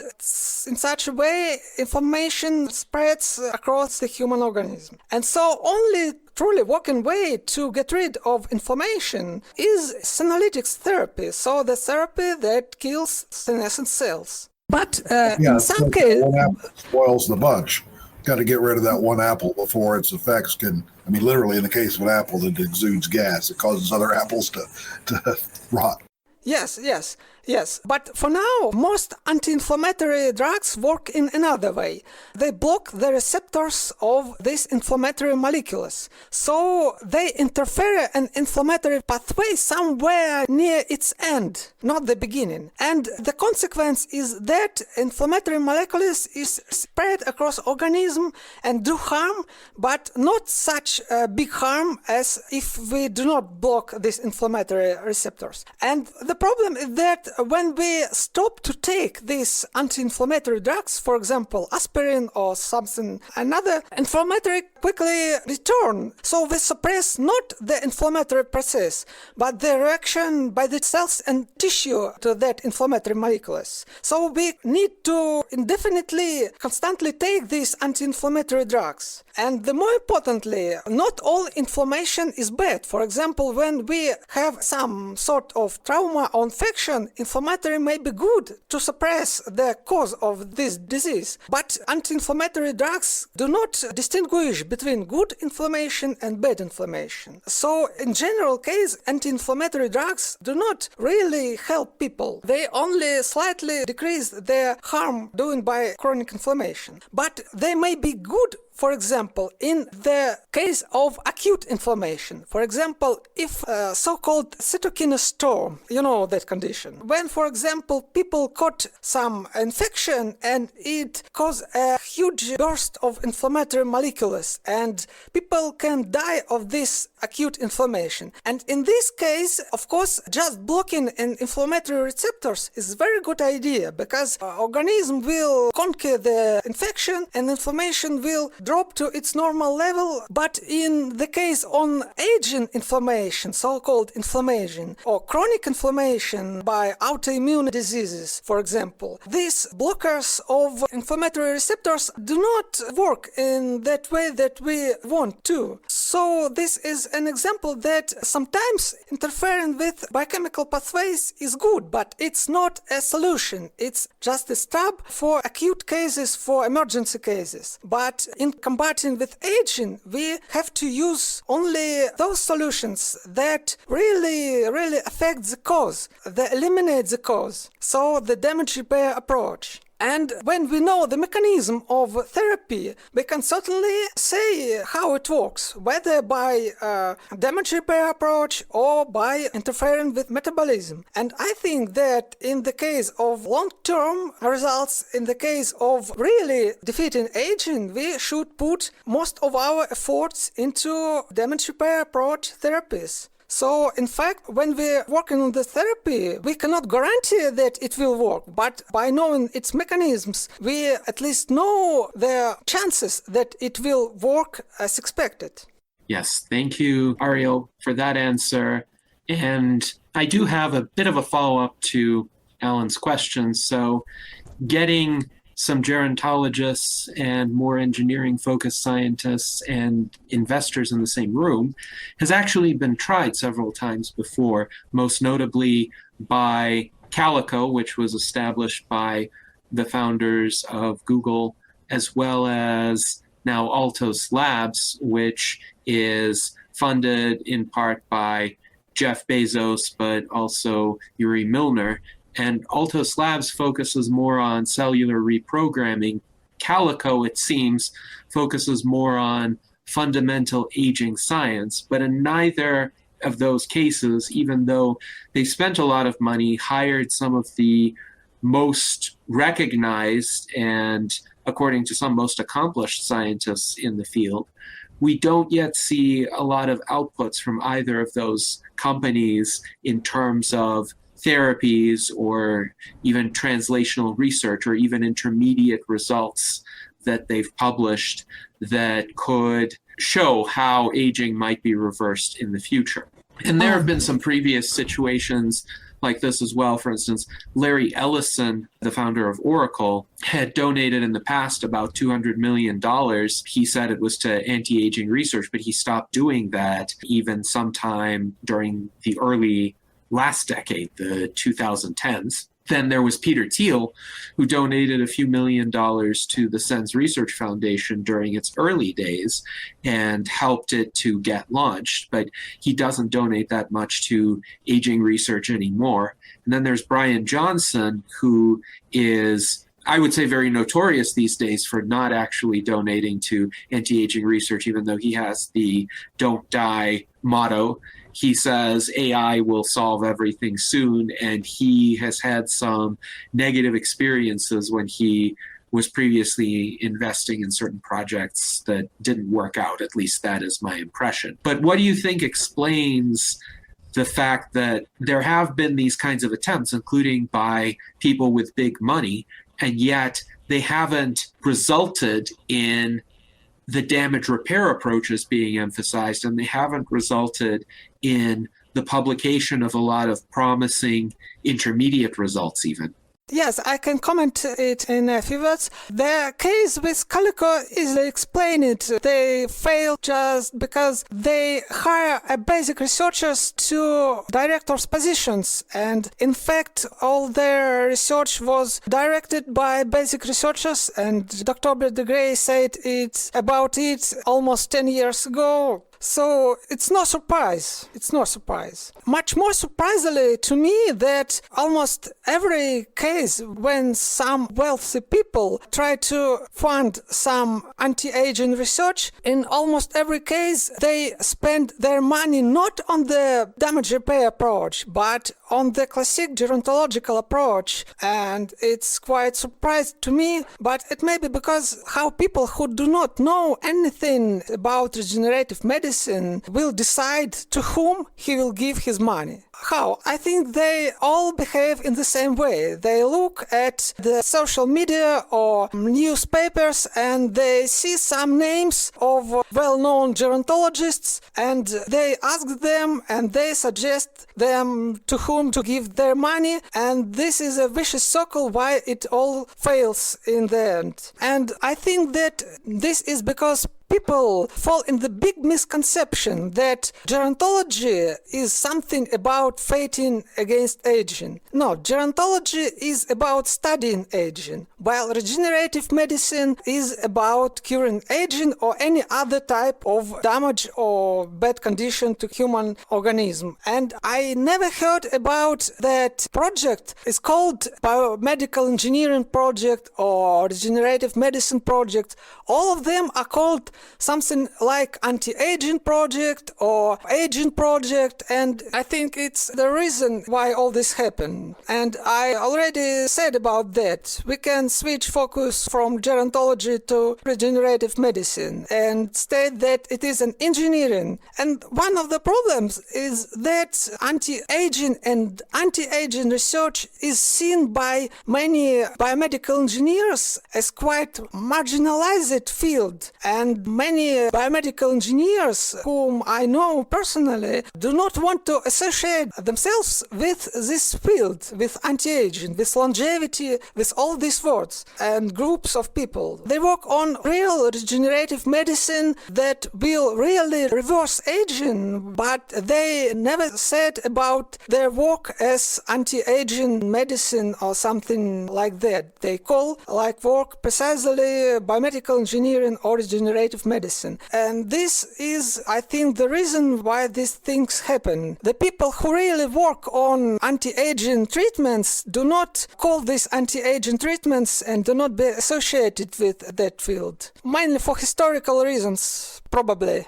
in such a way inflammation spreads across the human organism. And so only truly working way to get rid of inflammation is senolytics therapy, so the therapy that kills senescent cells. But in some cases, one apple spoils the bunch. Got to get rid of that one apple before its effects can, I mean, literally in the case of an apple, it exudes gas. It causes other apples to rot. Yes. But for now, most anti-inflammatory drugs work in another way. They block the receptors of these inflammatory molecules. So they interfere an inflammatory pathway somewhere near its end, not the beginning. And the consequence is that inflammatory molecules is spread across organism and do harm, but not such a big harm as if we do not block these inflammatory receptors. And the problem is that when we stop to take these anti-inflammatory drugs, for example, aspirin or something, another inflammatory quickly return. So we suppress not the inflammatory process, but the reaction by the cells and tissue to that inflammatory molecules. So we need to indefinitely, constantly take these anti-inflammatory drugs. And the more importantly, not all inflammation is bad. For example, when we have some sort of trauma or infection, inflammatory may be good to suppress the cause of this disease. But anti-inflammatory drugs do not distinguish between good inflammation and bad inflammation. So in general case, anti-inflammatory drugs do not really help people. They only slightly decrease the harm done by chronic inflammation. But they may be good, for example, in the case of acute inflammation. For example, if a so-called cytokine storm, you know that condition. When, for example, people caught some infection and it caused a huge burst of inflammatory molecules, and people can die of this acute inflammation. And in this case, of course, just blocking inflammatory receptors is a very good idea, because organism will conquer the infection and inflammation will drop to its normal level, but in the case on aging inflammation, so-called inflammation, or chronic inflammation by autoimmune diseases, for example, these blockers of inflammatory receptors do not work in that way that we want to. So this is an example that sometimes interfering with biochemical pathways is good, but it's not a solution. It's just a step for acute cases, for emergency cases. But in combating with aging, we have to use only those solutions that really affect the cause, that eliminate the cause. So the damage repair approach. And when we know the mechanism of therapy, we can certainly say how it works, whether by damage repair approach or by interfering with metabolism. And I think that in the case of long-term results, in the case of really defeating aging, we should put most of our efforts into damage repair approach therapies. So, in fact, when we're working on the therapy, we cannot guarantee that it will work, but by knowing its mechanisms, we at least know the chances that it will work as expected. Yes, thank you, Ariel, for that answer. And I do have a bit of a follow-up to Alan's question. So, getting some gerontologists and more engineering-focused scientists and investors in the same room has actually been tried several times before, most notably by Calico, which was established by the founders of Google, as well as now Altos Labs, which is funded in part by Jeff Bezos, but also Yuri Milner. And Altos Labs focuses more on cellular reprogramming. Calico, it seems, focuses more on fundamental aging science. But in neither of those cases, even though they spent a lot of money, hired some of the most recognized and, according to some, most accomplished scientists in the field, we don't yet see a lot of outputs from either of those companies in terms of therapies or even translational research or even intermediate results that they've published that could show how aging might be reversed in the future. And there have been some previous situations like this as well. For instance, Larry Ellison, the founder of Oracle, had donated in the past about $200 million. He said it was to anti-aging research, but he stopped doing that even sometime during the early last decade, the 2010s. Then there was Peter Thiel, who donated a few $1 million to the SENS Research Foundation during its early days and helped it to get launched. But he doesn't donate that much to aging research anymore. And then there's Brian Johnson, who is, I would say, very notorious these days for not actually donating to anti-aging research, even though he has the "Don't Die" motto. He says AI will solve everything soon, and he has had some negative experiences when he was previously investing in certain projects that didn't work out. At least that is my impression. But what do you think explains the fact that there have been these kinds of attempts, including by people with big money, and yet they haven't resulted in the damage repair approaches being emphasized, and they haven't resulted in the publication of a lot of promising intermediate results even? Yes, I can comment it in a few words. The case with Calico easily explain it. They fail just because they hire basic researchers to directors' positions. And in fact, all their research was directed by basic researchers. And Dr. Aubrey de Grey said about it almost 10 years ago. So it's no surprise. It's no surprise. Much more surprisingly to me that almost every case when some wealthy people try to fund some anti-aging research, in almost every case they spend their money not on the damage repair approach, but on the classic gerontological approach. And it's quite surprising to me, but it may be because how people who do not know anything about regenerative medicine medicine will decide to whom he will give his money. How? I think they all behave in the same way. They look at the social media or newspapers and they see some names of well-known gerontologists and they ask them and they suggest them to whom to give their money, and this is a vicious circle why it all fails in the end. And I think that this is because people fall in the big misconception that gerontology is something about fighting against aging. No, gerontology is about studying aging, while regenerative medicine is about curing aging or any other type of damage or bad condition to human organism. And I never heard about that project. It's called biomedical engineering project or regenerative medicine project. All of them are called something like anti-aging project or aging project, and I think it's the reason why all this happened. And I already said about that. We can switch focus from gerontology to regenerative medicine and state that it is an engineering. And one of the problems is that anti-aging and anti-aging research is seen by many biomedical engineers as quite marginalized field, and many biomedical engineers whom I know personally do not want to associate themselves with this field, with anti-aging, with longevity, with all these words and groups of people. They work on real regenerative medicine that will really reverse aging, but they never said about their work as anti-aging medicine or something like that. They call like work precisely biomedical engineering or regenerative medicine. And this is, I think, the reason why these things happen. The people who really work on anti-aging treatments do not call these anti-aging treatments and do not be associated with that field. Mainly for historical reasons, probably.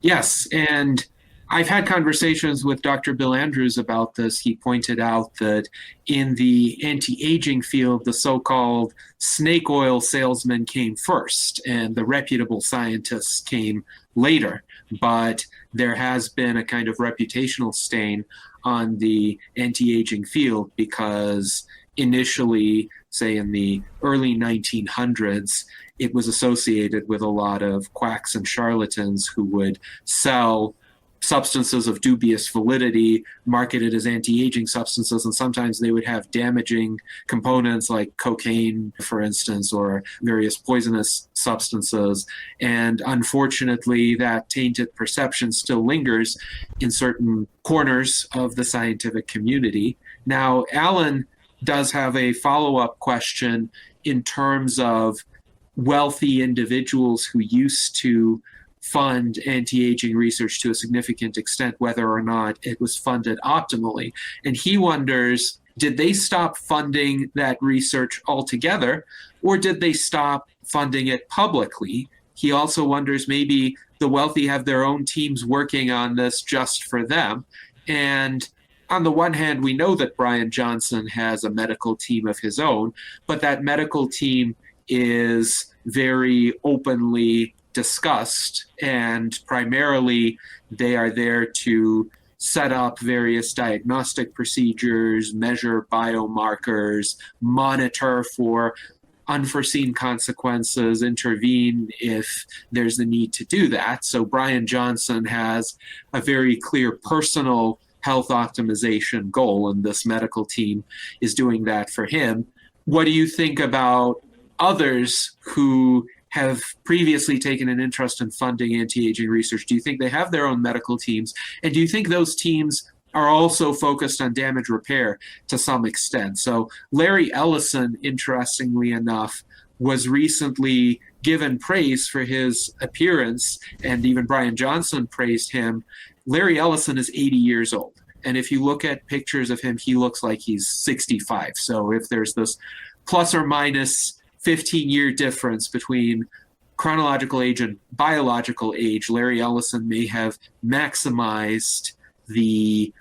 Yes, and I've had conversations with Dr. Bill Andrews about this. He pointed out that in the anti-aging field, the so-called snake oil salesman came first and the reputable scientists came later. But there has been a kind of reputational stain on the anti-aging field because initially, say in the early 1900s, it was associated with a lot of quacks and charlatans who would sell substances of dubious validity marketed as anti-aging substances, and sometimes they would have damaging components like cocaine, for instance, or various poisonous substances. And unfortunately, that tainted perception still lingers in certain corners of the scientific community. Now, Alan does have a follow-up question in terms of wealthy individuals who used to fund anti-aging research to a significant extent, whether or not it was funded optimally. And he wonders, did they stop funding that research altogether, or did they stop funding it publicly? He also wonders maybe the wealthy have their own teams working on this just for them. And on the one hand, we know that Brian Johnson has a medical team of his own, but that medical team is very openly discussed, and primarily they are there to set up various diagnostic procedures, measure biomarkers, monitor for unforeseen consequences, intervene if there's the need to do that. So Brian Johnson has a very clear personal health optimization goal, and this medical team is doing that for him. What do you think about others who have previously taken an interest in funding anti-aging research? Do you think they have their own medical teams? And do you think those teams are also focused on damage repair to some extent? So Larry Ellison, interestingly enough, was recently given praise for his appearance, and even Brian Johnson praised him. Larry Ellison is 80 years old. And if you look at pictures of him, he looks like he's 65. So if there's this plus or minus 15-year difference between chronological age and biological age, Larry Ellison may have maximized the,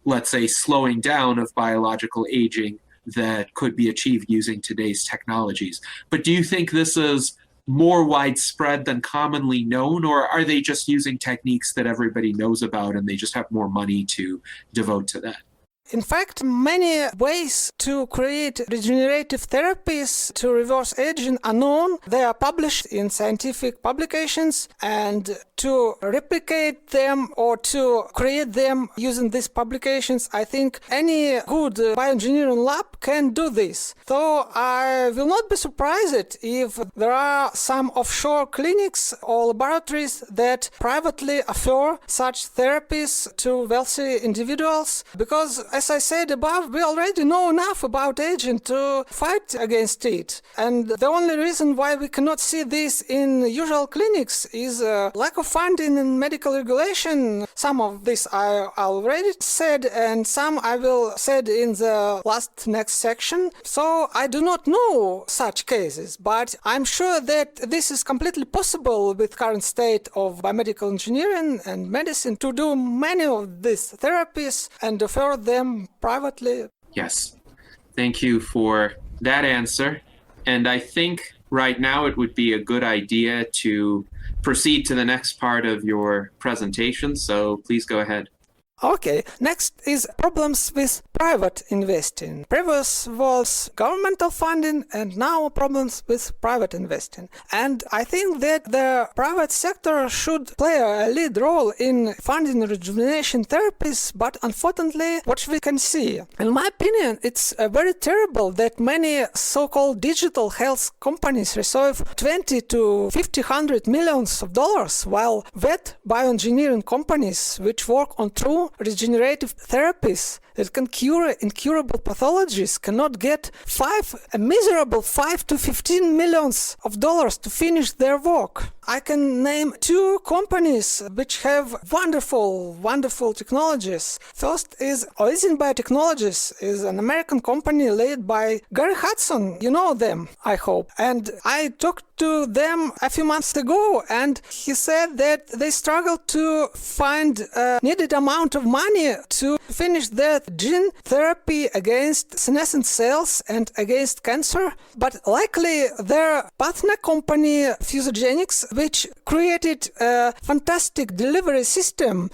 let's say, slowing down of biological aging that could be achieved using today's technologies. But do you think this is more widespread than commonly known, or are they just using techniques that everybody knows about and they just have more money to devote to that? In fact, many ways to create regenerative therapies to reverse aging are known. They are published in scientific publications, and to replicate them or to create them using these publications, I think any good bioengineering lab can do this. Though I will not be surprised if there are some offshore clinics or laboratories that privately offer such therapies to wealthy individuals, because as I said above, we already know enough about aging to fight against it. And the only reason why we cannot see this in usual clinics is lack of funding and medical regulation. Some of this I already said, and some I will said in the next section. So I do not know such cases, but I'm sure that this is completely possible with current state of biomedical engineering and medicine to do many of these therapies and offer them privately. Yes. Thank you for that answer. And I think right now it would be a good idea to proceed to the next part of your presentation. So please go ahead. Okay, next is problems with private investing. Previous was governmental funding, and now problems with private investing. And I think that the private sector should play a lead role in funding rejuvenation therapies, but unfortunately, what we can see, in my opinion, it's very terrible that many so-called digital health companies receive 20 to 50 millions of dollars, while vet bioengineering companies, which work on true regenerative therapies that can cure incurable pathologies, cannot get a miserable 5 to 15 millions of dollars to finish their work. I can name two companies which have wonderful technologies. First is Oisin Biotechnologies, is an American company led by Gary Hudson. You know them, I hope. And I talked to them a few months ago, and he said that they struggled to find a needed amount of money to finish their gene therapy against senescent cells and against cancer. But luckily, their partner company, Fusogenics, which created a fantastic delivery system,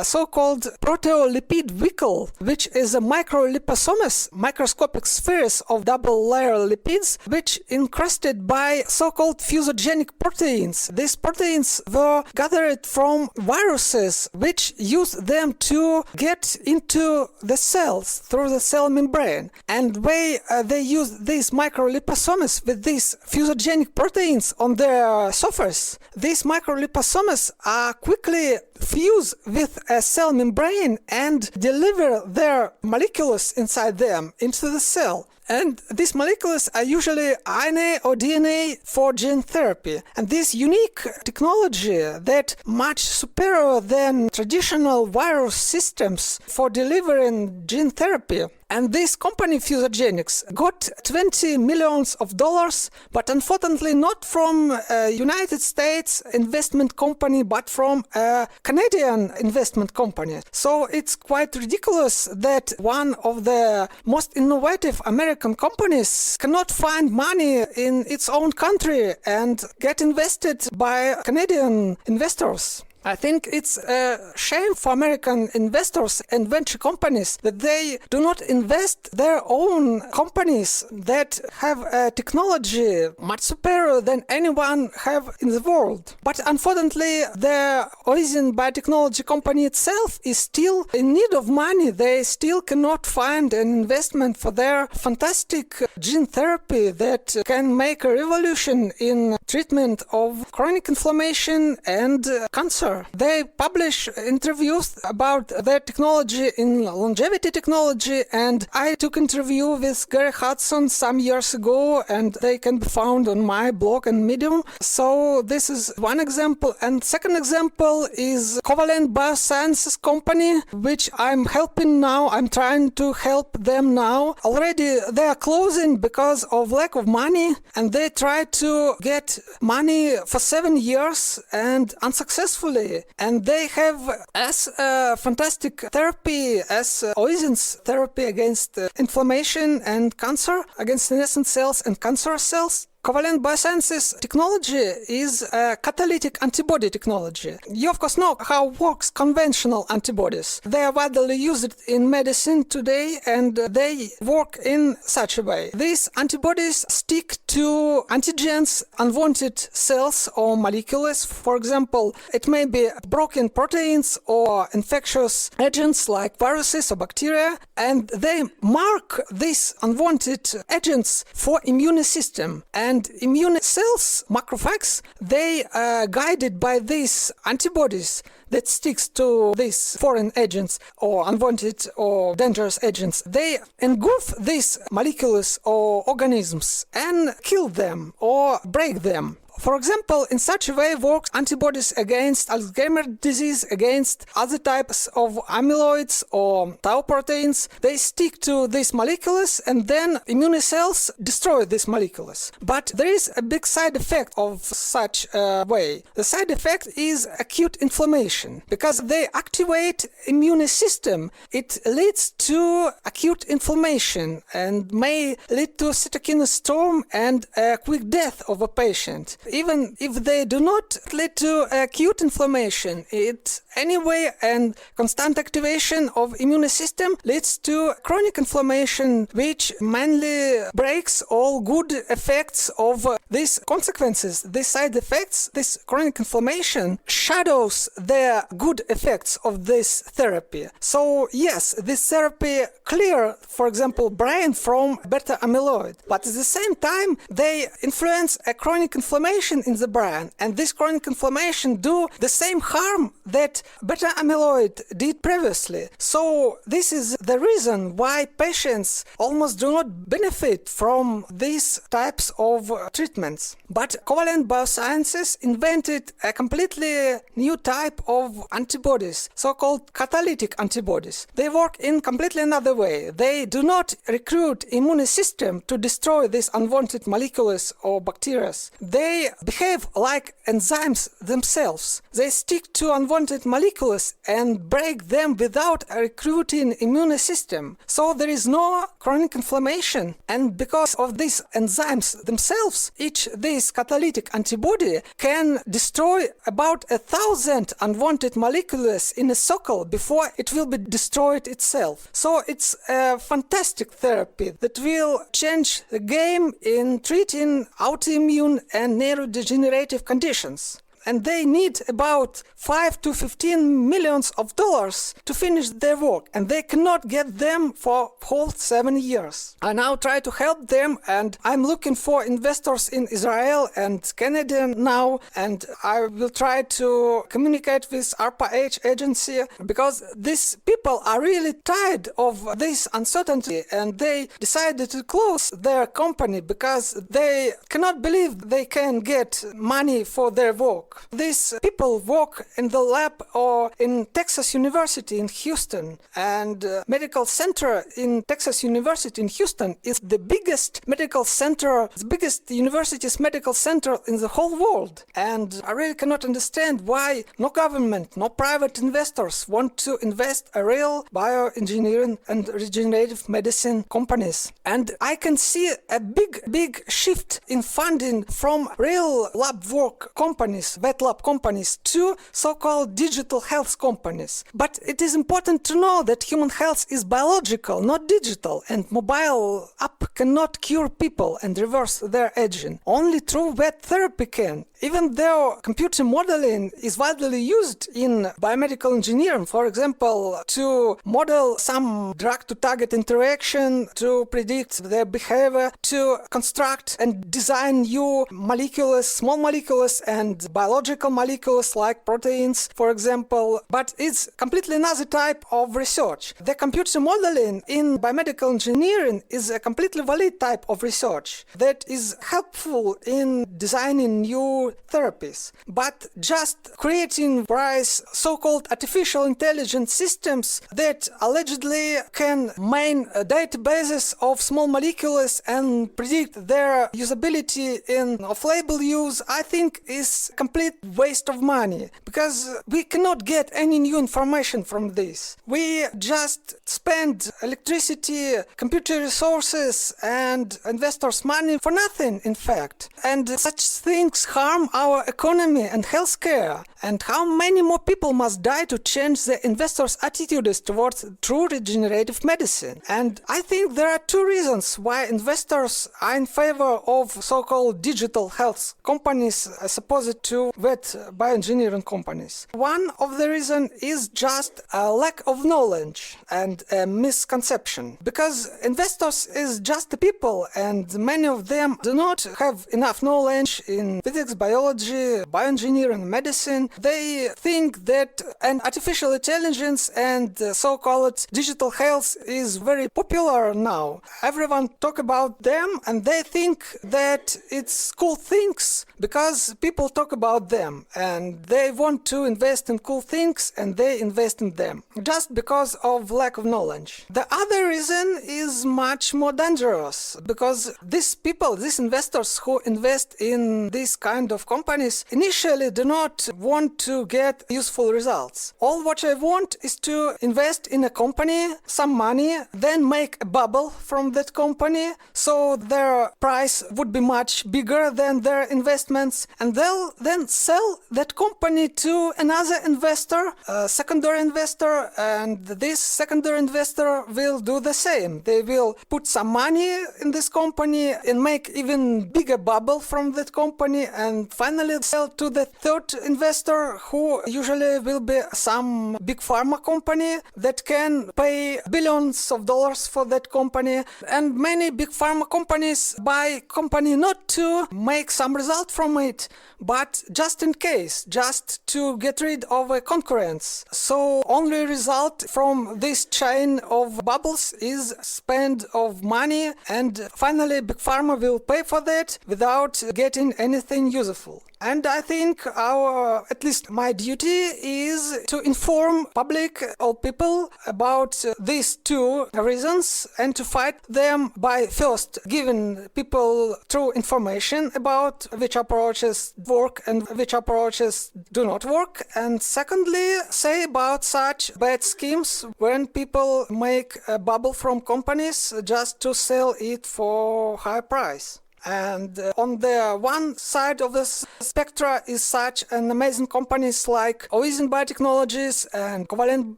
so-called proteolipid vehicle, which is a microliposomes, microscopic spheres of double-layer lipids, which encrusted by so-called fusogenic proteins. These proteins were gathered from viruses, which use them to get into the cells through the cell membrane. And they use these microliposomes with these fusogenic proteins on their surface. These microliposomes are quickly fuse with a cell membrane and deliver their molecules inside them into the cell. And these molecules are usually RNA or DNA for gene therapy. And this unique technology that much superior than traditional virus systems for delivering gene therapy. And this company, Fusogenics, got 20 millions of dollars, but unfortunately not from a United States investment company, but from a Canadian investment company. So it's quite ridiculous that one of the most innovative American companies cannot find money in its own country and get invested by Canadian investors. I think it's a shame for American investors and venture companies that they do not invest their own companies that have a technology much superior than anyone have in the world. But unfortunately, the Oisin Biotechnology company itself is still in need of money. They still cannot find an investment for their fantastic gene therapy that can make a revolution in treatment of chronic inflammation and cancer. They publish interviews about their technology in longevity technology, and I took an interview with Gary Hudson some years ago, and they can be found on my blog and Medium. So this is one example. And second example is Covalent Biosciences company, which I'm helping now. I'm trying to help them now. Already they are closing because of lack of money, and they try to get money for 7 years and unsuccessfully. And they have as a fantastic therapy as Oisin's therapy against inflammation and cancer, against senescent cells and cancerous cells, covalent biosciences technology is a catalytic antibody technology. You of course know how works conventional antibodies. They are widely used in medicine today and they work in such a way. These antibodies stick to antigens, unwanted cells or molecules. For example, it may be broken proteins or infectious agents like viruses or bacteria, and they mark these unwanted agents for immune system. And immune cells, macrophages, they are guided by these antibodies that sticks to these foreign agents or unwanted or dangerous agents. They engulf these molecules or organisms and kill them or break them. For example, in such a way works antibodies against Alzheimer's disease, against other types of amyloids or tau proteins. They stick to these molecules and then immune cells destroy these molecules. But there is a big side effect of such a way. The side effect is acute inflammation. Because they activate immune system, it leads to acute inflammation and may lead to cytokine storm and a quick death of a patient. Even if they do not lead to acute inflammation, it anyway and constant activation of immune system leads to chronic inflammation, which mainly breaks all good effects of these consequences. These side effects, this chronic inflammation shadows the good effects of this therapy. So yes, this therapy clear, for example, brain from beta amyloid, but at the same time they influence a chronic inflammation in the brain, and this chronic inflammation do the same harm that beta amyloid did previously. So this is the reason why patients almost do not benefit from these types of treatments. But covalent biosciences invented a completely new type of antibodies, so-called catalytic antibodies. They work in completely another way. They do not recruit immune system to destroy these unwanted molecules or bacteria. They behave like enzymes themselves. They stick to unwanted molecules and break them without recruiting immune system. So there is no chronic inflammation. And because of these enzymes themselves, this catalytic antibody can destroy about 1,000 unwanted molecules in a cycle before it will be destroyed itself. So it's a fantastic therapy that will change the game in treating autoimmune and neurodegenerative conditions. And they need about $5 to $15 million to finish their work, and they cannot get them for whole 7 years. I now try to help them, and I'm looking for investors in Israel and Canada now, and I will try to communicate with ARPA-H agency, because these people are really tired of this uncertainty, and they decided to close their company because they cannot believe they can get money for their work. These people work in the lab or in Texas University in Houston, and medical center in Texas University in Houston is the biggest medical center, the biggest university's medical center in the whole world. And I really cannot understand why no government, no private investors want to invest in real bioengineering and regenerative medicine companies. And I can see a big shift in funding from real lab work companies, wet lab companies, to so-called digital health companies. But it is important to know that human health is biological, not digital, and mobile app cannot cure people and reverse their aging. Only true wet therapy can. Even though computer modeling is widely used in biomedical engineering, for example, to model some drug-to-target interaction, to predict their behavior, to construct and design new molecules, small molecules and biological molecules like proteins, for example, but it's completely another type of research. The computer modeling in biomedical engineering is a completely valid type of research that is helpful in designing new through therapies. But just creating various so-called artificial intelligence systems that allegedly can mine databases of small molecules and predict their usability in off-label use, I think is complete waste of money, because we cannot get any new information from this. We just spend electricity, computer resources, and investors' money for nothing, in fact. And such things harm our economy and healthcare. And how many more people must die to change the investors' attitudes towards true regenerative medicine? And I think there are two reasons why investors are in favor of so-called digital health companies as opposed to vet bioengineering companies. One of the reasons is just a lack of knowledge and a misconception. Because investors is just the people, and many of them do not have enough knowledge in physics, biology, bioengineering, medicine. They think that an artificial intelligence and so-called digital health is very popular now. Everyone talk about them, and they think that it's cool things because people talk about them, and they want to invest in cool things, and they invest in them just because of lack of knowledge. The other reason is much more dangerous, because these people, these investors who invest in this kind of companies initially do not want to get useful results. All what I want is to invest in a company, some money, then make a bubble from that company, so their price would be much bigger than their investments, and they'll then sell that company to another investor, a secondary investor, and this secondary investor will do the same. They will put some money in this company and make even bigger bubble from that company, and finally sell to the third investor, who usually will be some big pharma company that can pay billions of dollars for that company. And many big pharma companies buy company not to make some result from it, but just in case, just to get rid of a concurrence. So only result from this chain of bubbles is spend of money, and finally big pharma will pay for that without getting anything useful. And I think at least my duty is to inform public or people about these two reasons, and to fight them by first giving people true information about which approaches work and which approaches do not work, and secondly say about such bad schemes when people make a bubble from companies just to sell it for high price. And on the one side of the spectra is such an amazing companies like Oizin Biotechnologies and Covalent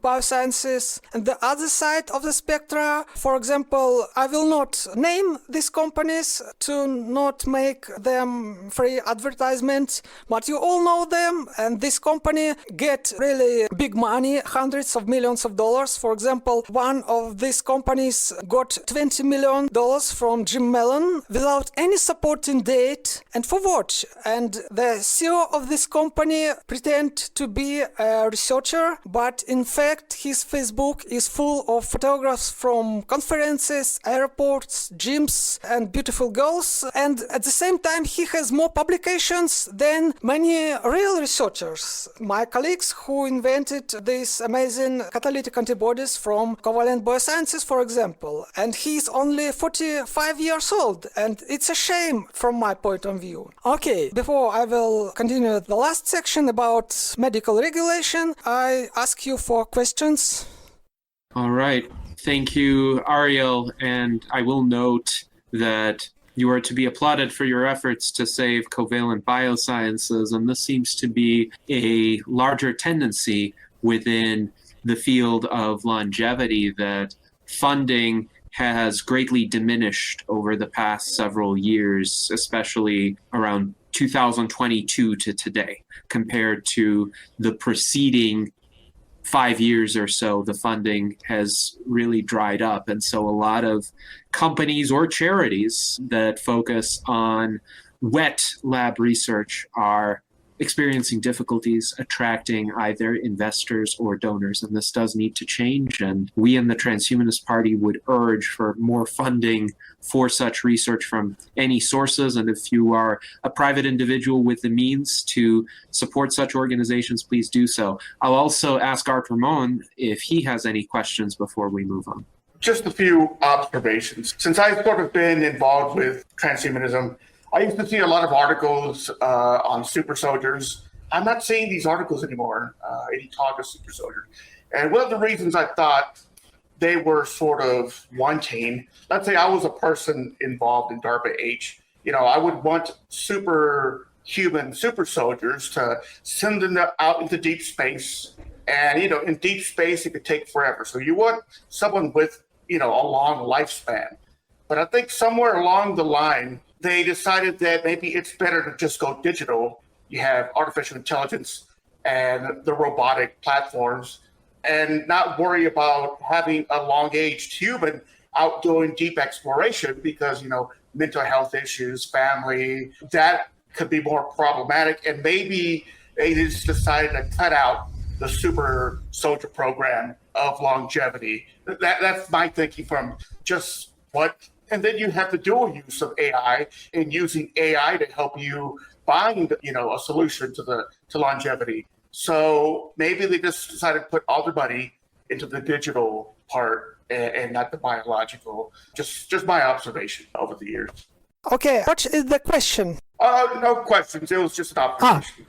Biosciences, and the other side of the spectra, for example, I will not name these companies to not make them free advertisement, but you all know them, and this company get really big money, hundreds of millions of dollars. For example, one of these companies got $20 million from Jim Mellon without any supporting date, and for what? And the CEO of this company pretend to be a researcher, but in fact his Facebook is full of photographs from conferences, airports, gyms, and beautiful girls, and at the same time he has more publications than many real researchers. My colleagues who invented these amazing catalytic antibodies from Covalent Biosciences, for example, and he's only 45 years old, and it's a shame from my point of view. Okay, before I will continue the last section about medical regulation, I ask you for questions. All right. Thank you, Ariel. And I will note that you are to be applauded for your efforts to save Covalent Biosciences, and this seems to be a larger tendency within the field of longevity, that funding has greatly diminished over the past several years, especially around 2022 to today, compared to the preceding 5 years or so. The funding has really dried up, and so a lot of companies or charities that focus on wet lab research are experiencing difficulties attracting either investors or donors, and this does need to change. And we in the Transhumanist Party would urge for more funding for such research from any sources. And if you are a private individual with the means to support such organizations, please do so. I'll also ask Art Ramon if he has any questions before we move on. Just a few observations. Since I've sort of been involved with transhumanism, I used to see a lot of articles on super soldiers. I'm not seeing these articles anymore, any talk of super soldiers. And one of the reasons I thought they were sort of wanting, let's say I was a person involved in DARPA H, I would want superhuman super soldiers to send them out into deep space. And, in deep space, it could take forever. So you want someone with, a long lifespan. But I think somewhere along the line, they decided that maybe it's better to just go digital. You have artificial intelligence and the robotic platforms and not worry about having a long-aged human out doing deep exploration because, mental health issues, family, that could be more problematic. And maybe they just decided to cut out the super soldier program of longevity. That's my thinking from just what, and then you have the dual use of AI and using AI to help you find, a solution to longevity. So maybe they just decided to put all the money into the digital part and not the biological. Just my observation over the years. Okay, what is the question? No questions. It was just an observation.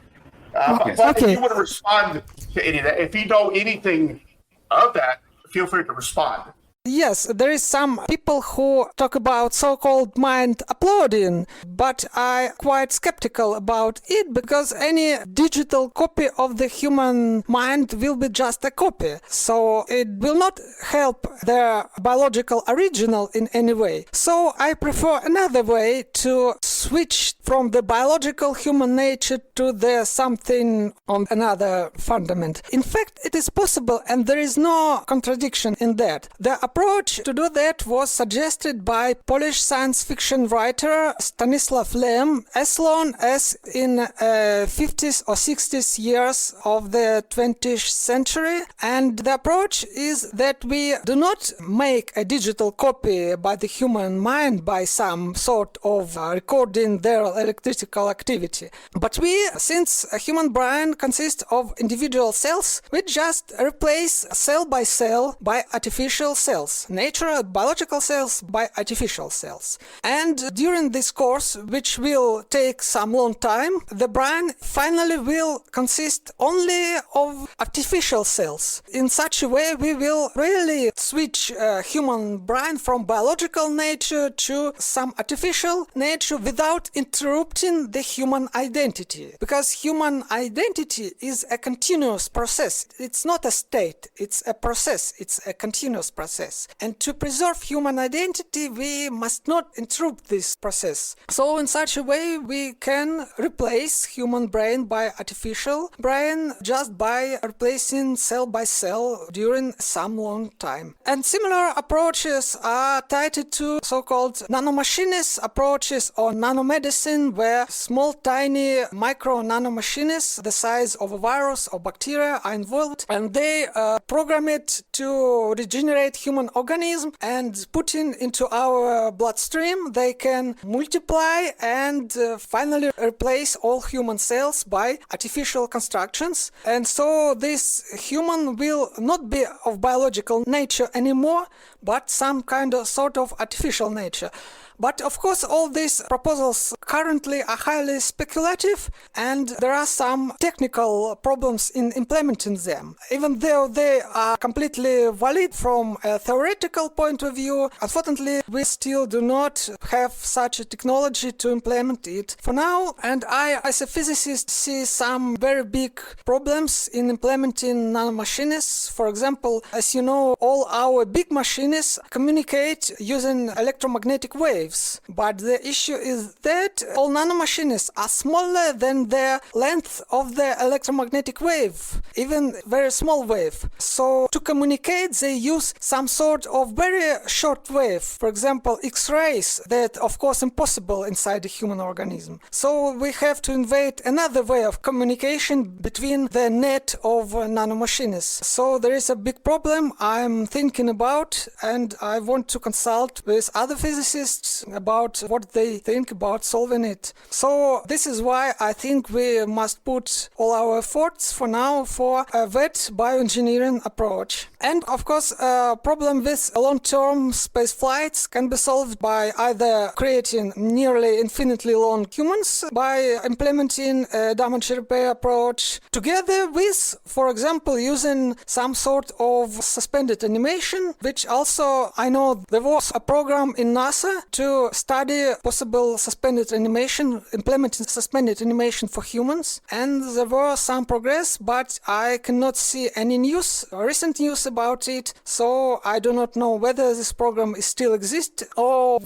But if you want to respond to any of that, if you know anything of that, feel free to respond. Yes, there is some people who talk about so-called mind uploading, but I'm quite skeptical about it because any digital copy of the human mind will be just a copy. So it will not help the biological original in any way. So I prefer another way to switch from the biological human nature to the something on another fundament. In fact, it is possible and there is no contradiction in that. The approach to do that was suggested by Polish science fiction writer Stanisław Lem as long as in 50s or 60s years of the 20th century. And the approach is that we do not make a digital copy by the human mind by some sort of recording their electrical activity. But we, since a human brain consists of individual cells, we just replace cell by cell by artificial cells. Natural biological cells by artificial cells. And during this course, which will take some long time, the brain finally will consist only of artificial cells. In such a way, we will really switch human brain from biological nature to some artificial nature without interrupting the human identity. Because human identity is a continuous process. It's not a state, it's a process, it's a continuous process. And to preserve human identity, we must not interrupt this process. So in such a way, we can replace human brain by artificial brain just by replacing cell by cell during some long time. And similar approaches are tied to so-called nanomachines approaches or nanomedicine, where small, tiny micro nanomachines the size of a virus or bacteria are involved, and they program it to regenerate human organism and putting into our bloodstream. They can multiply and finally replace all human cells by artificial constructions. And so this human will not be of biological nature anymore, but some kind of sort of artificial nature. But of course, all these proposals currently are highly speculative, and there are some technical problems in implementing them. Even though they are completely valid from a theoretical point of view, unfortunately, we still do not have such a technology to implement it for now. And I, as a physicist, see some very big problems in implementing nanomachines. For example, as you know, all our big machines communicate using electromagnetic waves. But the issue is that all nanomachines are smaller than the length of the electromagnetic wave, even very small wave. So to communicate, they use some sort sort of very short wave, for example, X-rays, that of course impossible inside the human organism. So we have to invent another way of communication between the net of nanomachines. So there is a big problem I'm thinking about, and I want to consult with other physicists about what they think about solving it. So this is why I think we must put all our efforts for now for a wet bioengineering approach. And of course, a problem with long-term space flights can be solved by either creating nearly infinitely long humans, by implementing a damage repair approach, together with, for example, using some sort of suspended animation, which also I know there was a program in NASA to study possible suspended animation, implementing suspended animation for humans, and there was some progress, but I cannot see any news, recent news about it, so I do not know whether this program still exists or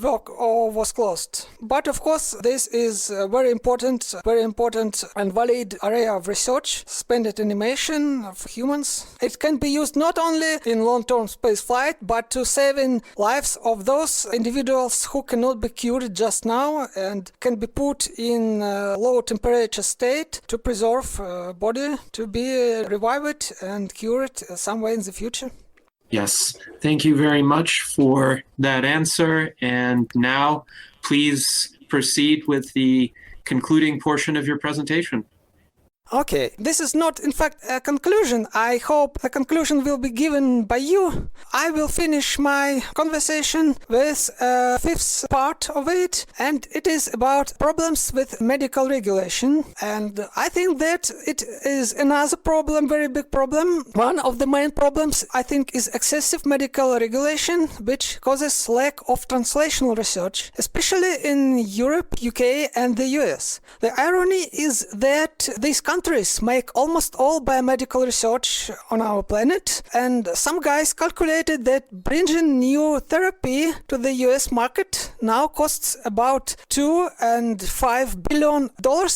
was closed. But of course, this is a very important and valid area of research, suspended animation of humans. It can be used not only in long-term space flight, but to saving lives of those individuals who cannot be cured just now and can be put in a low temperature state to preserve body to be revived and cured somewhere in the future. Yes, thank you very much for that answer. And now, please proceed with the concluding portion of your presentation. Okay, this is not in fact a conclusion. I hope the conclusion will be given by you. I will finish my conversation with a fifth part of it, and it is about problems with medical regulation. And I think that it is another problem, very big problem. One of the main problems, I think, is excessive medical regulation, which causes lack of translational research, especially in Europe, UK, and the US. The irony is that these countries make almost all biomedical research on our planet, and some guys calculated that bringing new therapy to the US market now costs about $2.5 billion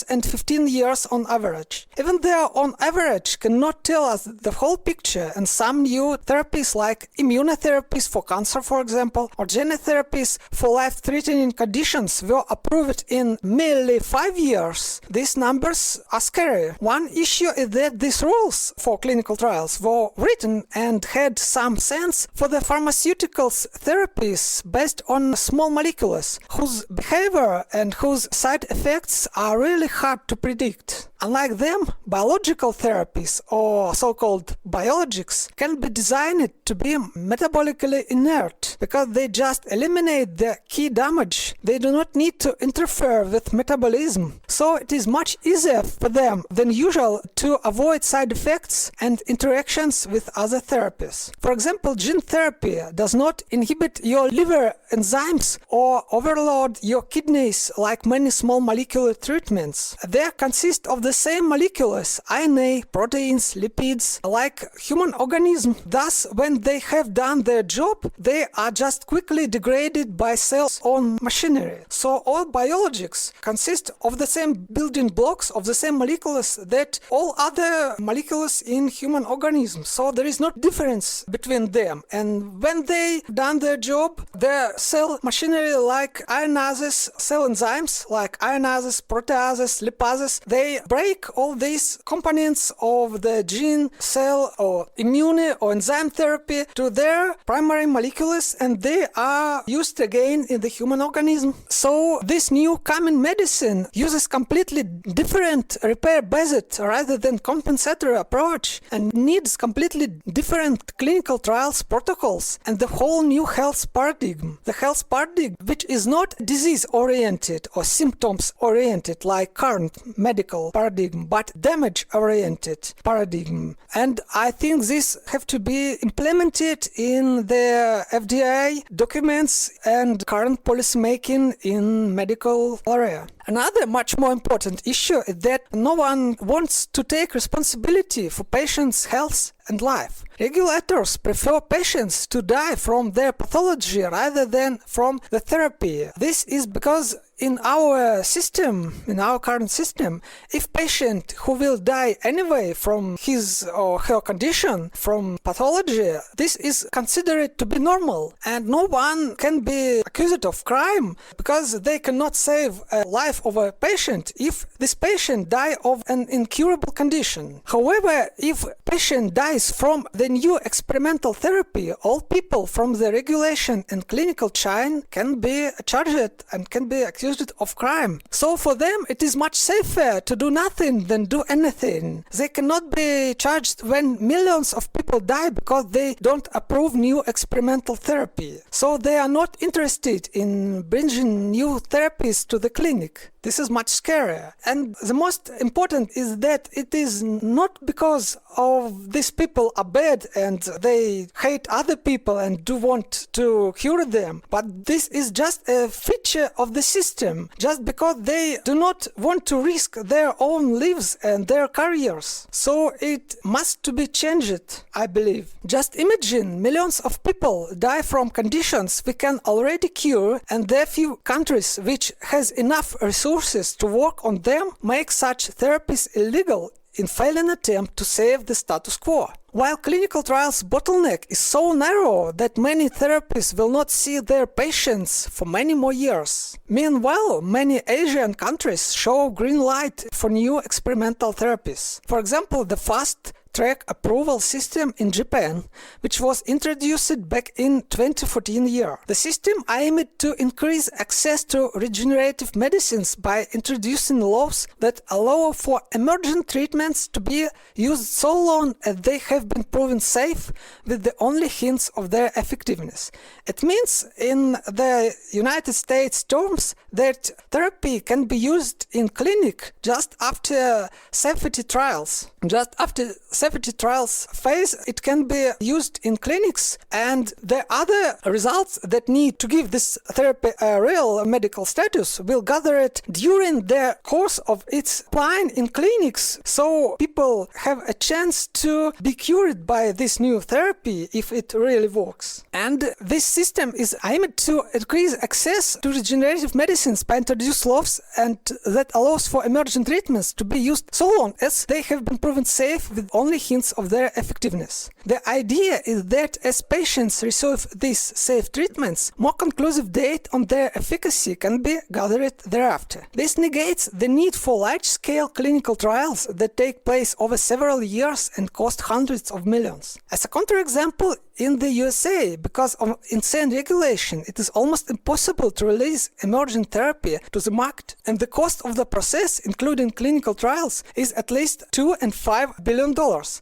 and 15 years on average. Even they on average cannot tell us the whole picture, and some new therapies like immunotherapies for cancer, for example, or gene therapies for life-threatening conditions were approved in merely 5 years. These numbers are scary. One issue is that these rules for clinical trials were written and had some sense for the pharmaceuticals therapies based on small molecules whose behavior and whose side effects are really hard to predict. Unlike them, biological therapies, or so-called biologics, can be designed to be metabolically inert because they just eliminate the key damage. They do not need to interfere with metabolism, so it is much easier for them than usual to avoid side effects and interactions with other therapies. For example, gene therapy does not inhibit your liver enzymes or overload your kidneys like many small molecular treatments. They consist of the same molecules, RNA, proteins, lipids, like human organism. Thus, when they have done their job, they are just quickly degraded by cells or machinery. So all biologics consist of the same building blocks of the same molecules that all other molecules in human organisms. So there is no difference between them. And when they done their job, the cell machinery like ionases, cell enzymes like ionases, proteases, lipases, they break all these components of the gene, cell, or immune or enzyme therapy to their primary molecules, and they are used again in the human organism. So this new common medicine uses completely different repair-based rather than compensatory approach and needs completely different clinical trials protocols and the whole new health paradigm. The health paradigm which is not disease-oriented or symptoms-oriented like current medical paradigm, but damage-oriented paradigm. And I think this have to be implemented in the FDA documents and current policy making in medical area. Another much more important issue is that no one wants to take responsibility for patients' health and life. Regulators prefer patients to die from their pathology rather than from the therapy. This is because in our system, in our current system, if patient who will die anyway from his or her condition, from pathology, this is considered to be normal, and no one can be accused of crime because they cannot save a life of a patient if this patient die of an incurable condition. However, if patient dies from the new experimental therapy, all people from the regulation and clinical chain can be charged and can be accused of crime. So for them it is much safer to do nothing than do anything. They cannot be charged when millions of people die because they don't approve new experimental therapy. So they are not interested in bringing new therapies to the clinic. This is much scarier. And the most important is that it is not because of these people are bad and they hate other people and do want to cure them, but this is just a feature of the system, just because they do not want to risk their own lives and their careers. So it must to be changed, I believe. Just imagine millions of people die from conditions we can already cure, and there are few countries which has enough resources to work on them make such therapies illegal in failing attempt to save the status quo. While clinical trials bottleneck is so narrow that many therapies will not see their patients for many more years. Meanwhile, many Asian countries show green light for new experimental therapies. For example, the fast track approval system in Japan, which was introduced back in 2014 year. The system aimed to increase access to regenerative medicines by introducing laws that allow for emergent treatments to be used so long as they have been proven safe with the only hints of their effectiveness. It means, in the United States terms, that therapy can be used in clinic just after safety trials. Just after safety trials phase, it can be used in clinics, and the other results that need to give this therapy a real medical status will gather it during the course of its applying in clinics, so people have a chance to be cured by this new therapy if it really works. And this system is aimed to increase access to regenerative medicines by introducing laws and that allows for emergent treatments to be used so long as they have been proven safe with only hints of their effectiveness. The idea is that as patients receive these safe treatments, more conclusive data on their efficacy can be gathered thereafter. This negates the need for large-scale clinical trials that take place over several years and cost hundreds of millions. As a counterexample, in the USA, because of insane regulation, it is almost impossible to release emergent therapy to the market, and the cost of the process, including clinical trials, is at least $2 and $5 billion.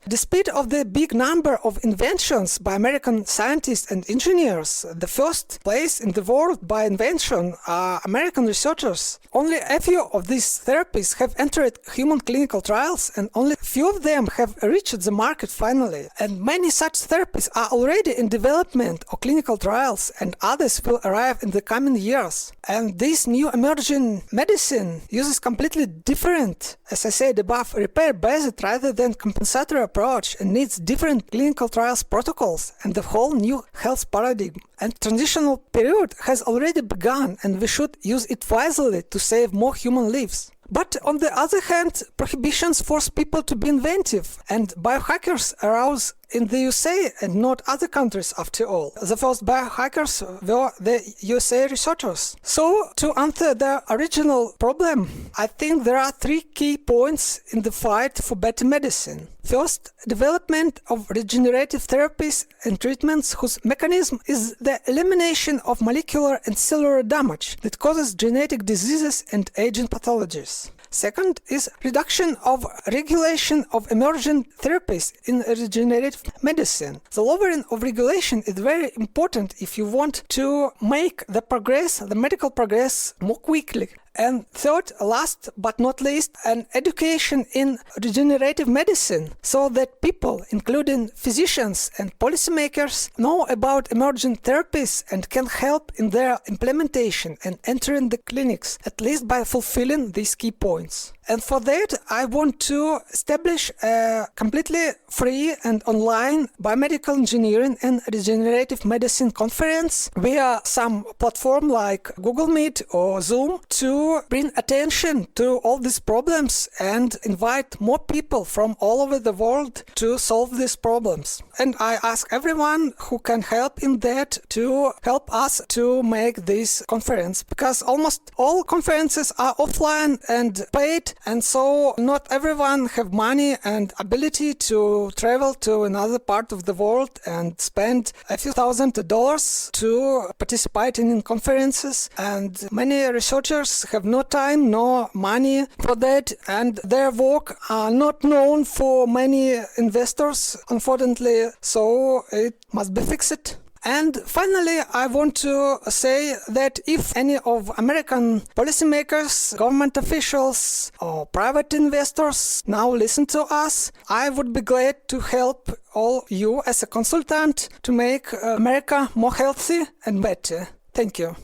Despite of the big number of inventions by American scientists and engineers, the first place in the world by invention are American researchers. Only a few of these therapies have entered human clinical trials, and only few of them have reached the market finally. And many such therapies are already in development or clinical trials, and others will arrive in the coming years. And this new emerging medicine uses completely different, as I said above, repair-based rather than compensatory approach, and needs different clinical trials protocols and the whole new health paradigm. And transitional period has already begun, and we should use it wisely to save more human lives. But on the other hand, prohibitions force people to be inventive, and biohackers arose in the USA and not other countries after all. The first biohackers were the USA researchers. So, to answer the original problem, I think there are three key points in the fight for better medicine. First, development of regenerative therapies and treatments whose mechanism is the elimination of molecular and cellular damage that causes genetic diseases and aging pathologies. Second is reduction of regulation of emergent therapies in regenerative medicine. The lowering of regulation is very important if you want to make the medical progress more quickly. And third, last but not least, an education in regenerative medicine, so that people, including physicians and policymakers, know about emergent therapies and can help in their implementation and entering the clinics, at least by fulfilling these key points. And for that, I want to establish a completely free and online biomedical engineering and regenerative medicine conference via some platform like Google Meet or Zoom to bring attention to all these problems and invite more people from all over the world to solve these problems. And I ask everyone who can help in that to help us to make this conference, because almost all conferences are offline and paid, and so not everyone have money and ability to travel to another part of the world and spend a few $1,000s to participate in conferences. And many researchers have no time, no money for that, and their work are not known for many investors, unfortunately, so it must be fixed. And finally, I want to say that if any of American policymakers, government officials, or private investors now listen to us, I would be glad to help all you as a consultant to make America more healthy and better. Thank you.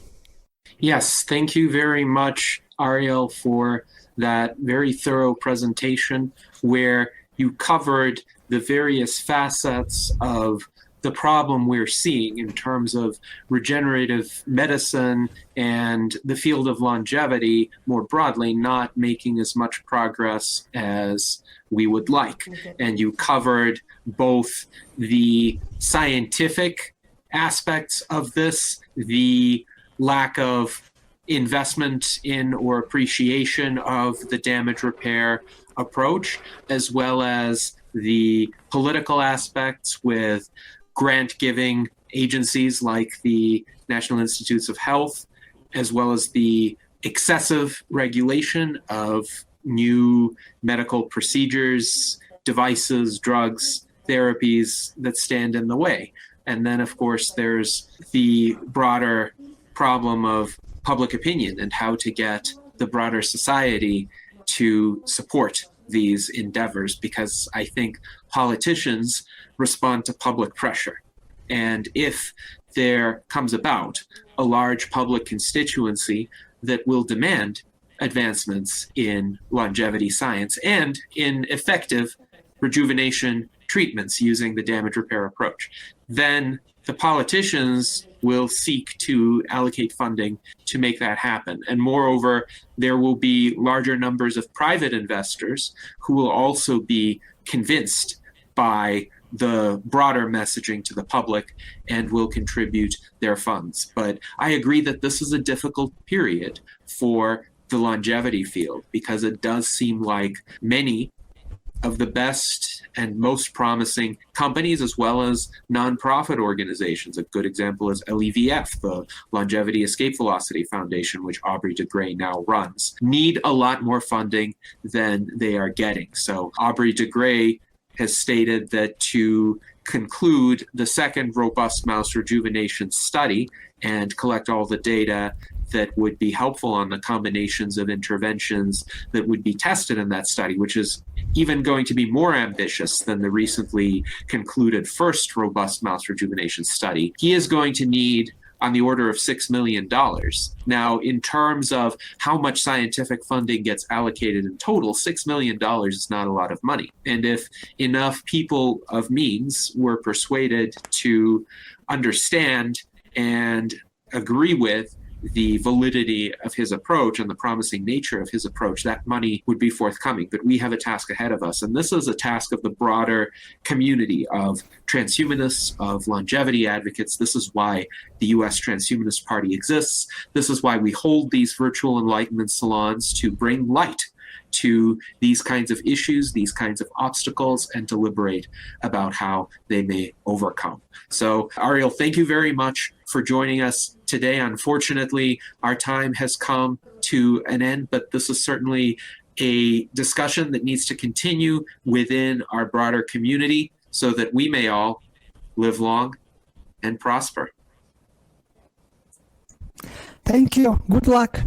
Yes, thank you very much, Ariel, for that very thorough presentation where you covered the various facets of the problem we're seeing in terms of regenerative medicine and the field of longevity more broadly not making as much progress as we would like. And you covered both the scientific aspects of this, the lack of investment in or appreciation of the damage repair approach, as well as the political aspects with grant-giving agencies like the National Institutes of Health, as well as the excessive regulation of new medical procedures, devices, drugs, therapies that stand in the way. And then, of course, there's the broader problem of public opinion and how to get the broader society to support these endeavors, because I think politicians respond to public pressure. And if there comes about a large public constituency that will demand advancements in longevity science and in effective rejuvenation treatments using the damage repair approach, then the politicians will seek to allocate funding to make that happen. And moreover, there will be larger numbers of private investors who will also be convinced by the broader messaging to the public and will contribute their funds. But I agree that this is a difficult period for the longevity field because it does seem like many of the best and most promising companies, as well as nonprofit organizations. A good example is LEVF, the Longevity Escape Velocity Foundation, which Aubrey de Grey now runs, need a lot more funding than they are getting. So Aubrey de Grey has stated that to conclude the second robust mouse rejuvenation study and collect all the data that would be helpful on the combinations of interventions that would be tested in that study, which is even going to be more ambitious than the recently concluded first robust mouse rejuvenation study. He is going to need on the order of $6 million. Now, in terms of how much scientific funding gets allocated in total, $6 million is not a lot of money. And if enough people of means were persuaded to understand and agree with the validity of his approach and the promising nature of his approach, that money would be forthcoming. But we have a task ahead of us. And this is a task of the broader community of transhumanists, of longevity advocates. This is why the U.S. Transhumanist Party exists. This is why we hold these virtual enlightenment salons, to bring light to these kinds of issues, these kinds of obstacles, and deliberate about how they may overcome. So, Ariel, thank you very much for joining us today. Unfortunately, our time has come to an end, but this is certainly a discussion that needs to continue within our broader community so that we may all live long and prosper. Thank you. Good luck.